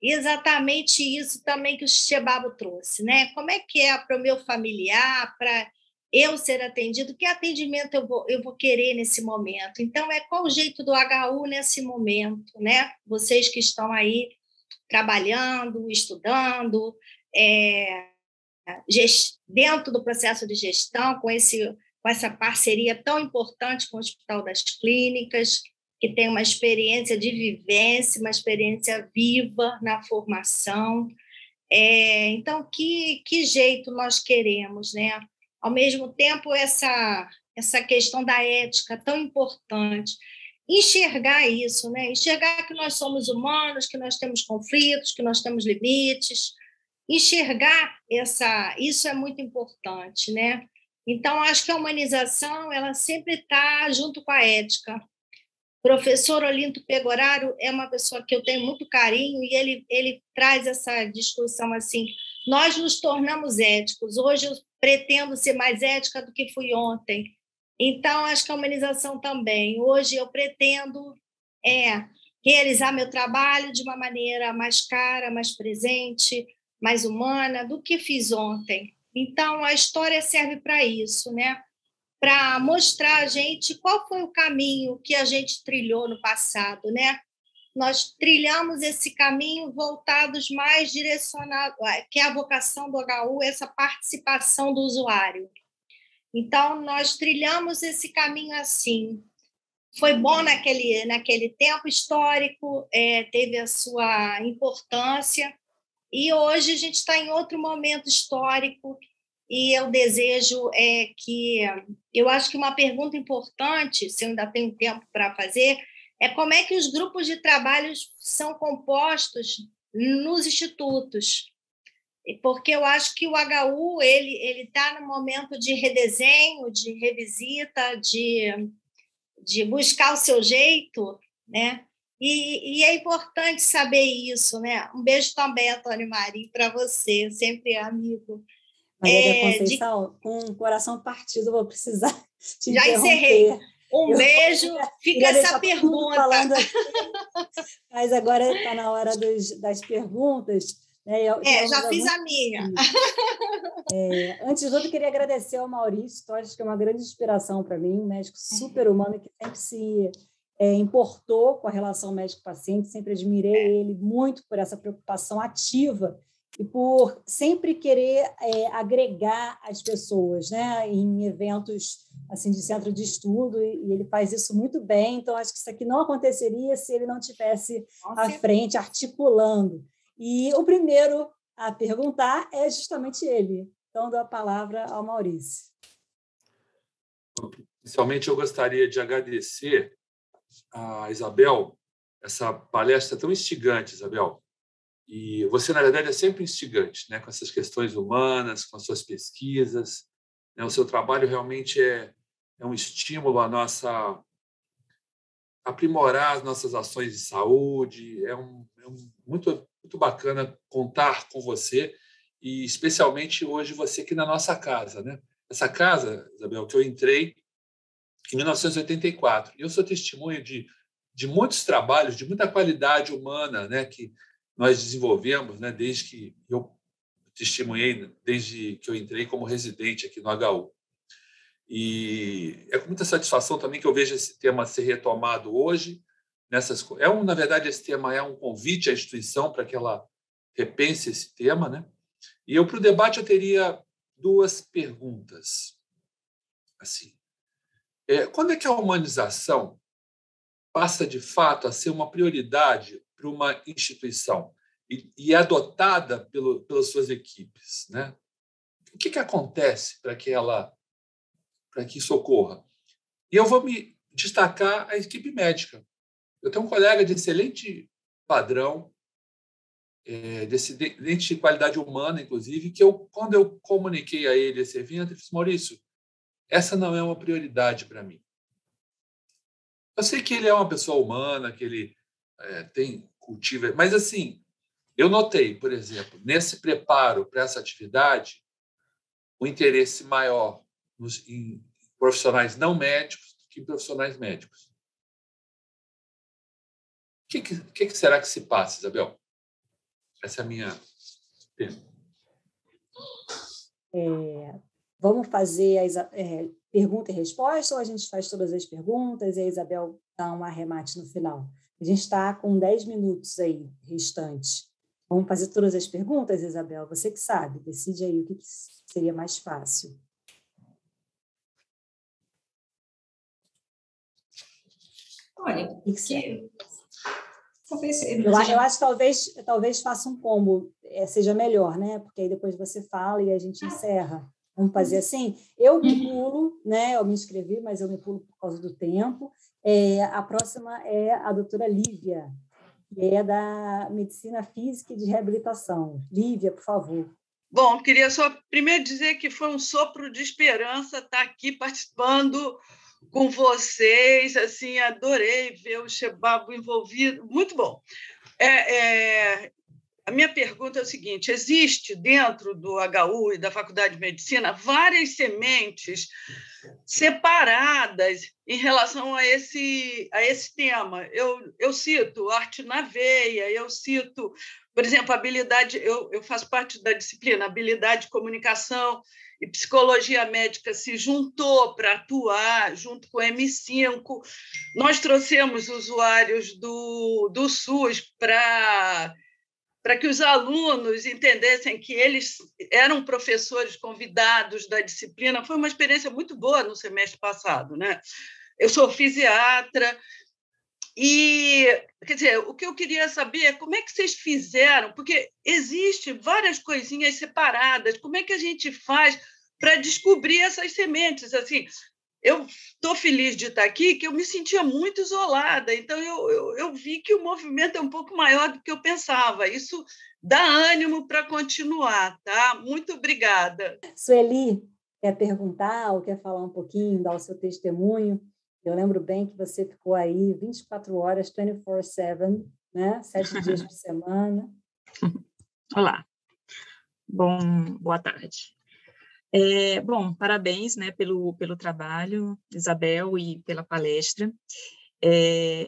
Exatamente isso também que o Chebabo trouxe, né? Como é que é para o meu familiar, para eu ser atendido, que atendimento eu vou querer nesse momento? Então, qual o jeito do HU nesse momento, né? Vocês que estão aí trabalhando, estudando, dentro do processo de gestão, com essa parceria tão importante com o Hospital das Clínicas, que tem uma experiência de vivência, uma experiência viva na formação. Então, que jeito nós queremos, né? Ao mesmo tempo, essa questão da ética tão importante, enxergar isso, né? Enxergar que nós somos humanos, que nós temos conflitos, que nós temos limites, enxergar isso é muito importante, né? Então, acho que a humanização ela sempre está junto com a ética. O professor Olinto Pegoraro é uma pessoa que eu tenho muito carinho e ele traz essa discussão assim: nós nos tornamos éticos. Hoje eu pretendo ser mais ética do que fui ontem. Então, acho que a humanização também. Hoje eu pretendo realizar meu trabalho de uma maneira mais cara, mais presente, mais humana do que fiz ontem. Então, a história serve para isso, né? Para mostrar a gente qual foi o caminho que a gente trilhou no passado, né? Nós trilhamos esse caminho voltados mais direcionados, que é a vocação do HU, essa participação do usuário. Então, nós trilhamos esse caminho assim. Foi bom naquele tempo histórico, teve a sua importância, e hoje a gente está em outro momento histórico, e eu desejo eu acho que uma pergunta importante, se eu ainda tenho tempo para fazer, como é que os grupos de trabalho são compostos nos institutos. Porque eu acho que o HU ele está no momento de redesenho, de revisita, de buscar o seu jeito, né? E é importante saber isso, né? Um beijo também, Antônio Maria, para você, sempre amigo. Maria da Conceição, com o coração partido, vou precisar te já interromper. Encerrei. Um beijo, fica essa pergunta. Mas agora está na hora das perguntas. Né? Já fiz a minha. Antes de tudo, queria agradecer ao Maurício Torres, que é uma grande inspiração para mim, um médico super humano que sempre se importou com a relação médico-paciente, sempre admirei ele muito por essa preocupação ativa e por sempre querer agregar as pessoas, né, em eventos assim, de centro de estudo, e ele faz isso muito bem. Então, acho que isso aqui não aconteceria se ele não estivesse à frente, articulando. E o primeiro a perguntar é justamente ele. Então, dou a palavra ao Maurício. Inicialmente, eu gostaria de agradecer a Isabel, essa palestra tão instigante, Isabel. E você, na verdade, é sempre instigante, né? Com essas questões humanas, com as suas pesquisas. Né? O seu trabalho realmente é um estímulo a aprimorar as nossas ações de saúde. É muito, muito bacana contar com você, e especialmente hoje você aqui na nossa casa, né? Essa casa, Isabel, que eu entrei em 1984. E eu sou testemunha de muitos trabalhos, de muita qualidade humana, né, que nós desenvolvemos, né, desde que eu testemunhei desde que eu entrei como residente aqui no HU. E é com muita satisfação também que eu vejo esse tema ser retomado hoje. Na verdade, esse tema é um convite à instituição para que ela repense esse tema, né? E para o debate eu teria 2 perguntas. Assim, quando é que a humanização passa de fato a ser uma prioridade para uma instituição e é adotada pelas suas equipes, né? O que acontece para que isso ocorra? E eu vou me destacar a equipe médica. Eu tenho um colega de excelente padrão, de excelente qualidade humana, inclusive, que quando eu comuniquei a ele esse evento, ele disse: Maurício, essa não é uma prioridade para mim. Eu sei que ele é uma pessoa humana, que ele cultiva, mas assim, eu notei, por exemplo, nesse preparo para essa atividade, o interesse maior em profissionais não médicos do que em profissionais médicos. O que será que se passa, Isabel? Essa é a minha pergunta. Vamos fazer pergunta e resposta, ou a gente faz todas as perguntas e a Isabel dá um arremate no final? A gente está com 10 minutos aí restantes. Vamos fazer todas as perguntas, Isabel? Você que sabe, decide aí o que seria mais fácil. Olha, eu acho que talvez faça um combo, seja melhor, né? Porque aí depois você fala e a gente encerra. Vamos fazer assim? Eu me pulo, né? Eu me inscrevi, mas eu me pulo por causa do tempo. A próxima é a doutora Lívia, que é da Medicina Física e de Reabilitação. Lívia, por favor. Bom, queria só primeiro dizer que foi um sopro de esperança estar aqui participando com vocês. Assim, adorei ver o Chebabo envolvido. Muito bom. A minha pergunta é o seguinte: existe dentro do HU e da Faculdade de Medicina várias sementes separadas em relação a esse tema. Eu cito arte na veia, eu cito, por exemplo, habilidade, eu faço parte da disciplina habilidade de comunicação e psicologia médica se juntou para atuar junto com o M5. Nós trouxemos usuários do SUS para que os alunos entendessem que eles eram professores convidados da disciplina. Foi uma experiência muito boa no semestre passado, né? Eu sou fisiatra e, quer dizer, o que eu queria saber é como é que vocês fizeram, porque existem várias coisinhas separadas, como é que a gente faz para descobrir essas sementes? Assim, eu estou feliz de estar aqui, que eu me sentia muito isolada, então eu vi que o movimento é um pouco maior do que eu pensava. Isso dá ânimo para continuar, tá? Muito obrigada. Sueli, quer perguntar ou quer falar um pouquinho, dar o seu testemunho? Eu lembro bem que você ficou aí 24 horas, 24/7, né? 7 dias por semana. Olá. Boa tarde. Bom, parabéns, né, pelo trabalho, Isabel, e pela palestra.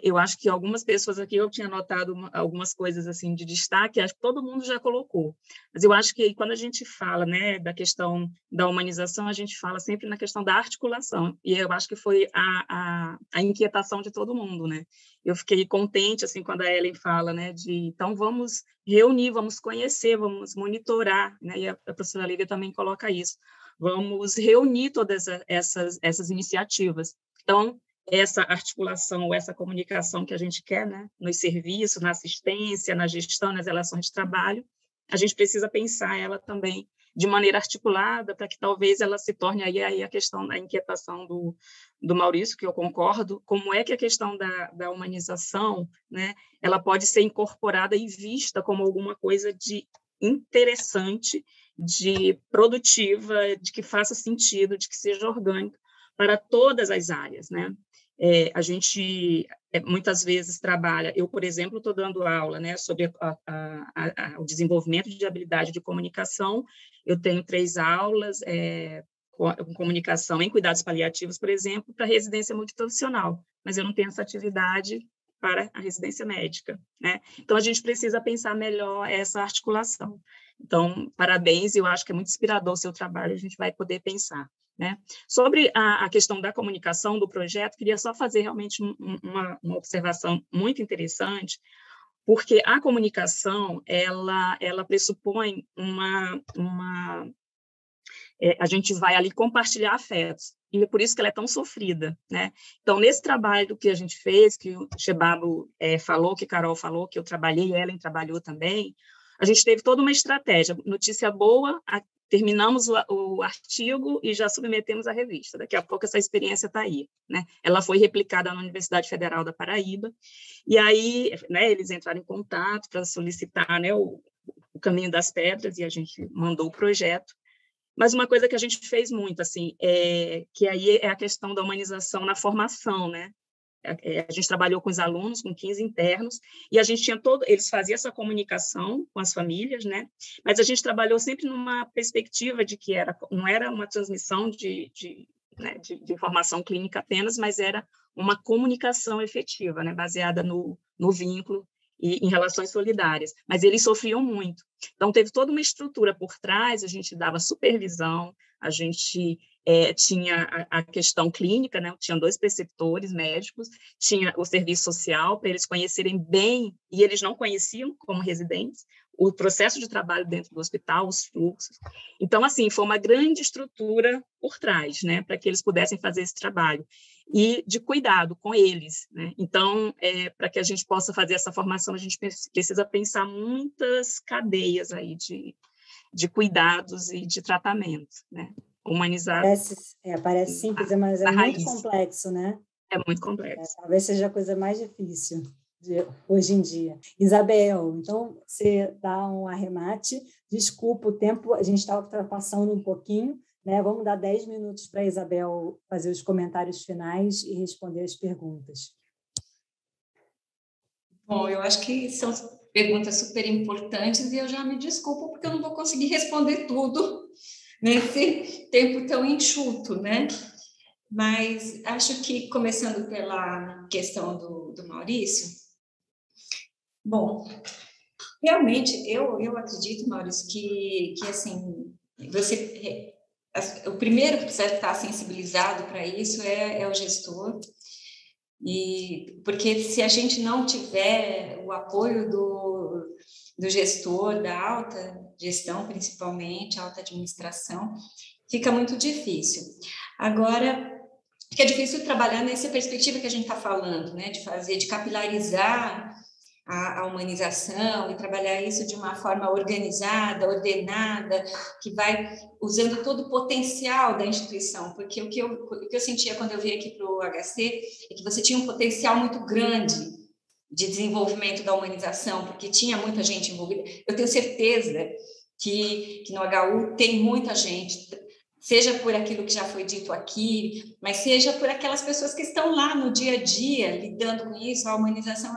Eu acho que algumas pessoas aqui, eu tinha notado algumas coisas assim de destaque, acho que todo mundo já colocou, mas eu acho que quando a gente fala, né, da questão da humanização, a gente fala sempre na questão da articulação, e eu acho que foi a inquietação de todo mundo, né? Eu fiquei contente, assim, quando a Ellen fala, né, então vamos reunir, vamos conhecer, vamos monitorar, né, e a professora Lívia também coloca isso, vamos reunir todas essas iniciativas. Então, essa articulação, essa comunicação que a gente quer, né, nos serviços, na assistência, na gestão, nas relações de trabalho, a gente precisa pensar ela também de maneira articulada, para que talvez ela se torne aí a questão da inquietação do Maurício, que eu concordo, como é que a questão da humanização, né, ela pode ser incorporada e vista como alguma coisa de interessante, de produtiva, de que faça sentido, de que seja orgânica para todas as áreas, né? A gente muitas vezes trabalha, eu, por exemplo, estou dando aula, né, sobre o desenvolvimento de habilidade de comunicação. Eu tenho 3 aulas com comunicação em cuidados paliativos, por exemplo, para residência multiprofissional, mas eu não tenho essa atividade para a residência médica, né? Então, a gente precisa pensar melhor essa articulação. Então, parabéns, eu acho que é muito inspirador o seu trabalho, a gente vai poder pensar, né? Sobre a questão da comunicação do projeto, queria só fazer realmente uma observação muito interessante, porque a comunicação, ela pressupõe a gente vai ali compartilhar afetos, e é por isso que ela é tão sofrida, né? Então, nesse trabalho que a gente fez, que o Chebabo falou, que Carol falou, que eu trabalhei, Ellen trabalhou também, a gente teve toda uma estratégia. Notícia boa, terminamos o artigo e já submetemos à revista. Daqui a pouco essa experiência está aí, né? Ela foi replicada na Universidade Federal da Paraíba, e aí, né, eles entraram em contato para solicitar, né, o Caminho das Pedras, e a gente mandou o projeto. Mas uma coisa que a gente fez muito, assim, que aí é a questão da humanização na formação, né? A gente trabalhou com os alunos, com 15 internos, e a gente tinha eles faziam essa comunicação com as famílias, né? Mas a gente trabalhou sempre numa perspectiva de que não era uma transmissão de informação clínica apenas, mas era uma comunicação efetiva, né? Baseada no vínculo e em relações solidárias, mas eles sofriam muito. Então, teve toda uma estrutura por trás, a gente dava supervisão, a gente tinha a questão clínica, né? Tinha 2 preceptores médicos, tinha o serviço social, para eles conhecerem bem, e eles não conheciam como residentes, o processo de trabalho dentro do hospital, os fluxos. Então, assim, foi uma grande estrutura por trás, né? Para que eles pudessem fazer esse trabalho. E de cuidado com eles, né? Então, para que a gente possa fazer essa formação, a gente precisa pensar muitas cadeias aí de cuidados e de tratamento, né? Humanizar. Parece simples, mas é muito complexo, né? É muito complexo. Talvez seja a coisa mais difícil hoje em dia. Isabel, então, você dá um arremate. Desculpa o tempo, a gente está ultrapassando um pouquinho, né? Vamos dar 10 minutos para a Isabel fazer os comentários finais e responder as perguntas. Bom, eu acho que são perguntas super importantes e eu já me desculpo porque eu não vou conseguir responder tudo nesse tempo tão enxuto, né? Mas acho que, começando pela questão do Maurício, bom, realmente, eu acredito, Maurício, que assim, o primeiro que precisa estar sensibilizado para isso é o gestor, porque se a gente não tiver o apoio do gestor, da alta gestão, principalmente, alta administração, fica muito difícil. Agora, fica difícil trabalhar nessa perspectiva que a gente está falando, né, de capilarizar a humanização e trabalhar isso de uma forma organizada, ordenada, que vai usando todo o potencial da instituição, porque o que eu sentia quando eu vim aqui para o HC é que você tinha um potencial muito grande de desenvolvimento da humanização, porque tinha muita gente envolvida. Eu tenho certeza que no HU tem muita gente, seja por aquilo que já foi dito aqui, mas seja por aquelas pessoas que estão lá no dia a dia, lidando com isso. A humanização,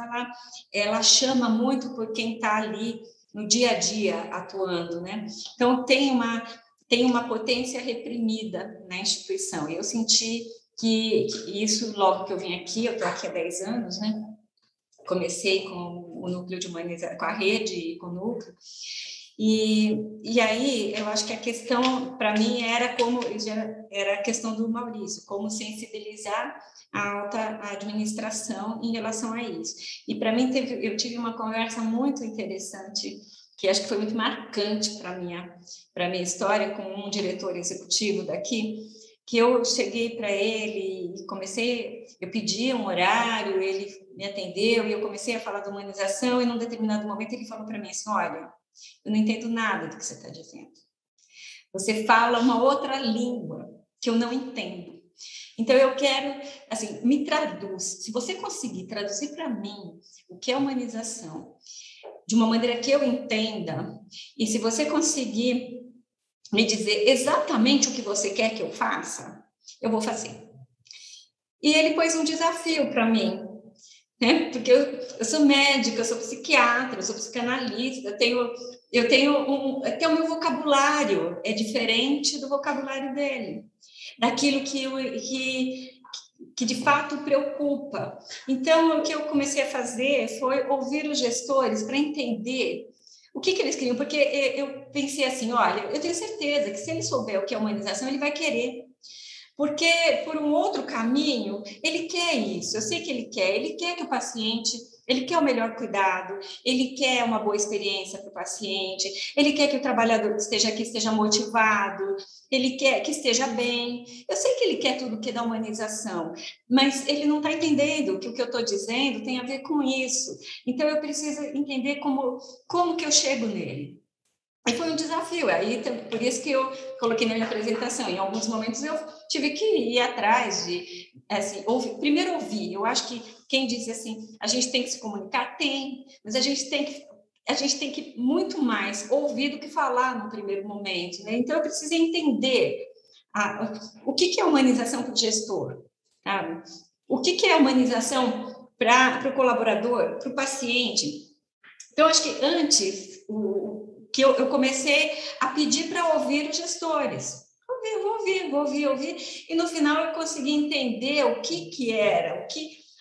ela chama muito por quem está ali no dia a dia, atuando, né? Então, tem uma potência reprimida na instituição. Eu senti que isso, logo que eu vim aqui, eu estou aqui há 10 anos, né? Comecei com o núcleo de humanização, com a rede, com o núcleo, e aí eu acho que a questão, para mim, era a questão do Maurício, como sensibilizar a alta administração em relação a isso. E para mim, eu tive uma conversa muito interessante, que acho que foi muito marcante para a minha história, com um diretor executivo daqui, que eu cheguei para ele e eu pedi um horário, ele me atendeu, e eu comecei a falar da humanização, e num determinado momento ele falou para mim assim: olha, eu não entendo nada do que você está dizendo. Você fala uma outra língua que eu não entendo. Então, eu quero, assim, me traduz. Se você conseguir traduzir para mim o que é humanização de uma maneira que eu entenda, e se você conseguir me dizer exatamente o que você quer que eu faça, eu vou fazer. E ele pôs um desafio para mim, né? Porque eu sou médica, eu sou psiquiatra, eu sou psicanalista, eu tenho o meu vocabulário é diferente do vocabulário dele, daquilo que que de fato preocupa. Então, o que eu comecei a fazer foi ouvir os gestores para entender o que eles queriam, porque eu pensei assim, olha, eu tenho certeza que se ele souber o que é humanização, ele vai querer. Porque, por um outro caminho, ele quer isso, eu sei que ele quer que o paciente, ele quer o melhor cuidado, ele quer uma boa experiência para o paciente, ele quer que o trabalhador que esteja aqui esteja motivado, ele quer que esteja bem. Eu sei que ele quer tudo que é da humanização, mas ele não está entendendo que o que eu estou dizendo tem a ver com isso. Então, eu preciso entender como que eu chego nele. E foi um desafio, aí por isso que eu coloquei na minha apresentação. Em alguns momentos eu tive que ir atrás de, assim, primeiro ouvir. Eu acho que quem diz assim, a gente tem que se comunicar, tem, mas a gente tem que muito mais ouvir do que falar no primeiro momento, né? Então eu preciso entender o que é humanização para o gestor, sabe? O que é humanização para o colaborador, para o paciente. Então acho que antes que eu comecei a pedir para ouvir os gestores. Vou ouvir. E no final eu consegui entender o que era,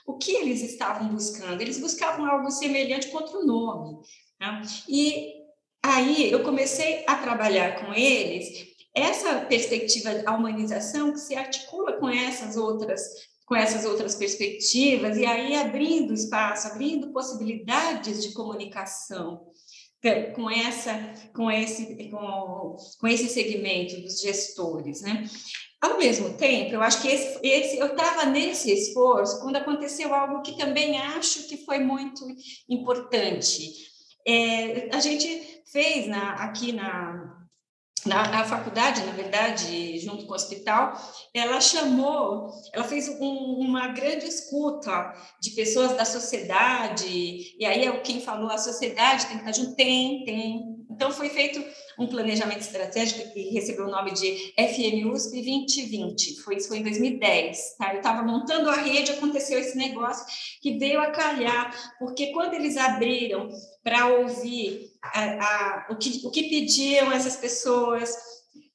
o que eles estavam buscando. Eles buscavam algo semelhante com outro nome. Né? E aí eu comecei a trabalhar com eles essa perspectiva da humanização que se articula com essas outras perspectivas, e aí abrindo espaço, abrindo possibilidades de comunicação com esse segmento dos gestores, né? Ao mesmo tempo, eu acho que eu estava nesse esforço quando aconteceu algo que também acho que foi muito importante. A gente fez aqui na faculdade, na verdade, junto com o hospital, ela fez uma grande escuta de pessoas da sociedade, e aí quem falou, a sociedade tem que estar junto, tem. Então, foi feito um planejamento estratégico que recebeu o nome de FMUSP 2020, isso foi em 2010, tá? Eu estava montando a rede, aconteceu esse negócio que veio a calhar, porque quando eles abriram para ouvir o que pediam essas pessoas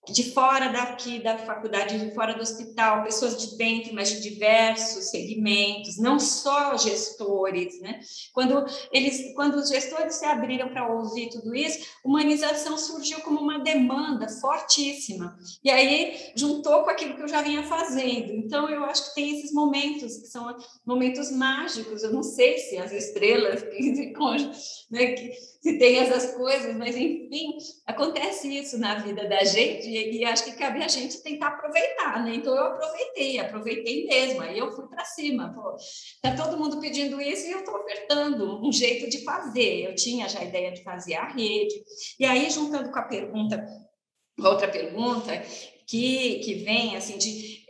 de fora daqui da faculdade, de fora do hospital, pessoas de dentro, mas de diversos segmentos, não só gestores, né? Quando os gestores se abriram para ouvir tudo isso, humanização surgiu como uma demanda fortíssima, e aí juntou com aquilo que eu já vinha fazendo. Então, eu acho que tem esses momentos, que são momentos mágicos, eu não sei se as estrelas, né, que se tem essas coisas, mas, enfim, acontece isso na vida da gente, e acho que cabe a gente tentar aproveitar, né? Então, eu aproveitei mesmo, aí eu fui para cima. Está todo mundo pedindo isso e eu estou ofertando um jeito de fazer. Eu tinha já a ideia de fazer a rede, e aí, juntando com outra pergunta, que vem, assim,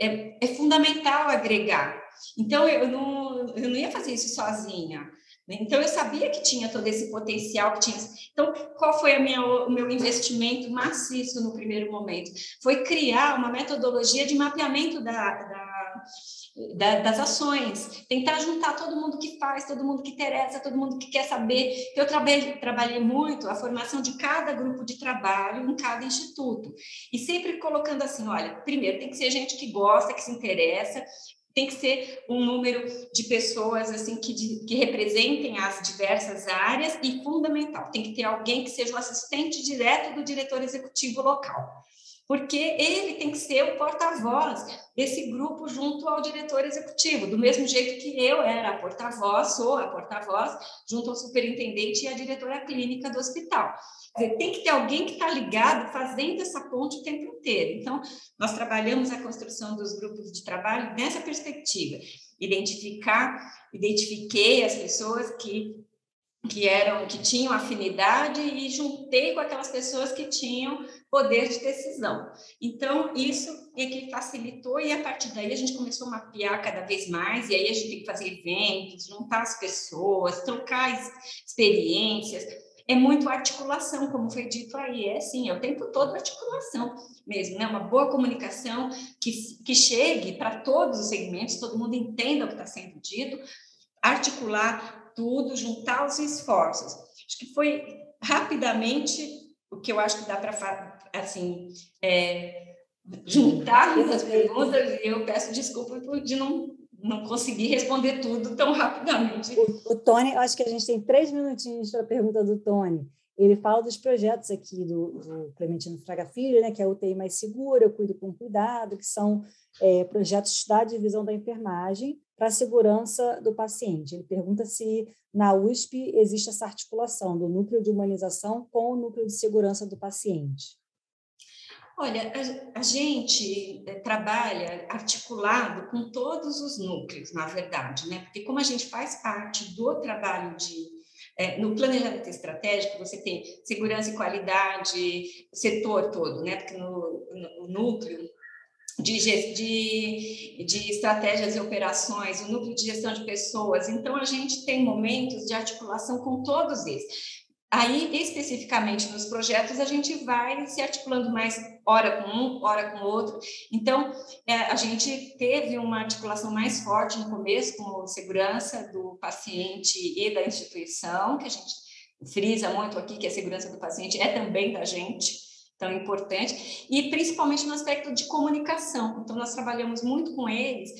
é fundamental agregar. Então, eu não ia fazer isso sozinha. Então, eu sabia que tinha todo esse potencial que tinha. Então, qual foi o meu investimento maciço no primeiro momento? Foi criar uma metodologia de mapeamento das ações, tentar juntar todo mundo que faz, todo mundo que interessa, todo mundo que quer saber. Eu trabalhei muito a formação de cada grupo de trabalho em cada instituto, e sempre colocando assim, olha, primeiro tem que ser gente que gosta, que se interessa, tem que ser um número de pessoas assim que representem as diversas áreas, e fundamental, tem que ter alguém que seja o assistente direto do diretor executivo local, porque ele tem que ser o porta-voz desse grupo junto ao diretor executivo, do mesmo jeito que eu era a porta-voz, sou a porta-voz junto ao superintendente e à diretora clínica do hospital. Quer dizer, tem que ter alguém que está ligado, fazendo essa ponte o tempo inteiro. Então, nós trabalhamos a construção dos grupos de trabalho nessa perspectiva, identifiquei as pessoas que tinham afinidade e juntei com aquelas pessoas que tinham poder de decisão. Então, isso é que facilitou, e a partir daí a gente começou a mapear cada vez mais, e aí a gente tem que fazer eventos, juntar as pessoas, trocar experiências. É muito articulação, como foi dito aí, é o tempo todo articulação mesmo, né? Uma boa comunicação que chegue para todos os segmentos, todo mundo entenda o que está sendo dito, articular tudo, juntar os esforços. Acho que foi rapidamente o que eu acho que dá para, assim, juntar as perguntas, e eu peço desculpa de não não consegui responder tudo tão rapidamente. O Tony, acho que a gente tem 3 minutinhos para a pergunta do Tony. Ele fala dos projetos aqui do Clementino Fraga Filho, né, que é a UTI Mais Segura, Eu Cuido com Cuidado, que são projetos da divisão da enfermagem para a segurança do paciente. Ele pergunta se na USP existe essa articulação do núcleo de humanização com o núcleo de segurança do paciente. Olha, a gente trabalha articulado com todos os núcleos, na verdade, né? Porque como a gente faz parte do trabalho no planejamento estratégico, você tem segurança e qualidade, o setor todo, né? Porque no núcleo de estratégias e operações, o núcleo de gestão de pessoas, então a gente tem momentos de articulação com todos esses. Aí, especificamente nos projetos, a gente vai se articulando mais, hora com um, hora com outro. Então, a gente teve uma articulação mais forte no começo, com segurança do paciente e da instituição, que a gente frisa muito aqui, que a segurança do paciente é também da gente, tão importante, e principalmente no aspecto de comunicação. Então, nós trabalhamos muito com eles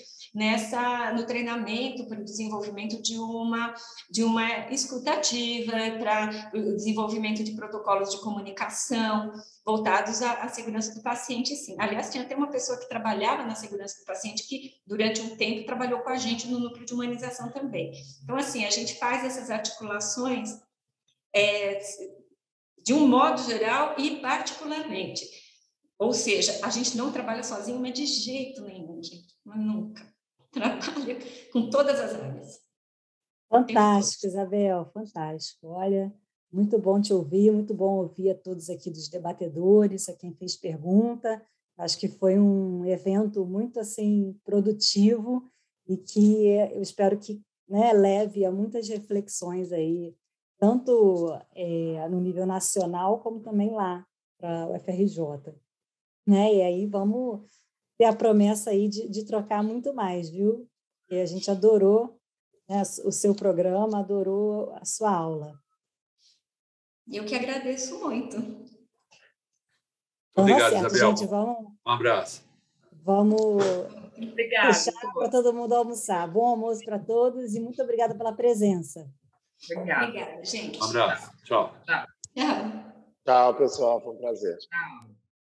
no treinamento para o desenvolvimento de uma escutativa, para o desenvolvimento de protocolos de comunicação voltados à segurança do paciente, sim. Aliás, tinha até uma pessoa que trabalhava na segurança do paciente que, durante um tempo, trabalhou com a gente no núcleo de humanização também. Então, assim, a gente faz essas articulações de um modo geral e particularmente. Ou seja, a gente não trabalha sozinho, mas de jeito nenhum, gente, mas nunca. Trabalha com todas as áreas. Fantástico, Isabel, fantástico. Olha, muito bom te ouvir, muito bom ouvir a todos aqui dos debatedores, a quem fez pergunta. Acho que foi um evento muito assim produtivo e que eu espero que, né, leve a muitas reflexões aí, tanto no nível nacional como também lá para o FRJ. Né? E aí vamos ter a promessa aí de trocar muito mais, viu? E a gente adorou, né, o seu programa, adorou a sua aula. Eu que agradeço muito. Obrigado, certo, Isabel. Gente, um abraço. Vamos deixar para todo mundo almoçar. Bom almoço para todos e muito obrigada pela presença. Obrigada, gente. Um abraço. Tchau. Tchau, pessoal. Foi um prazer. Tchau.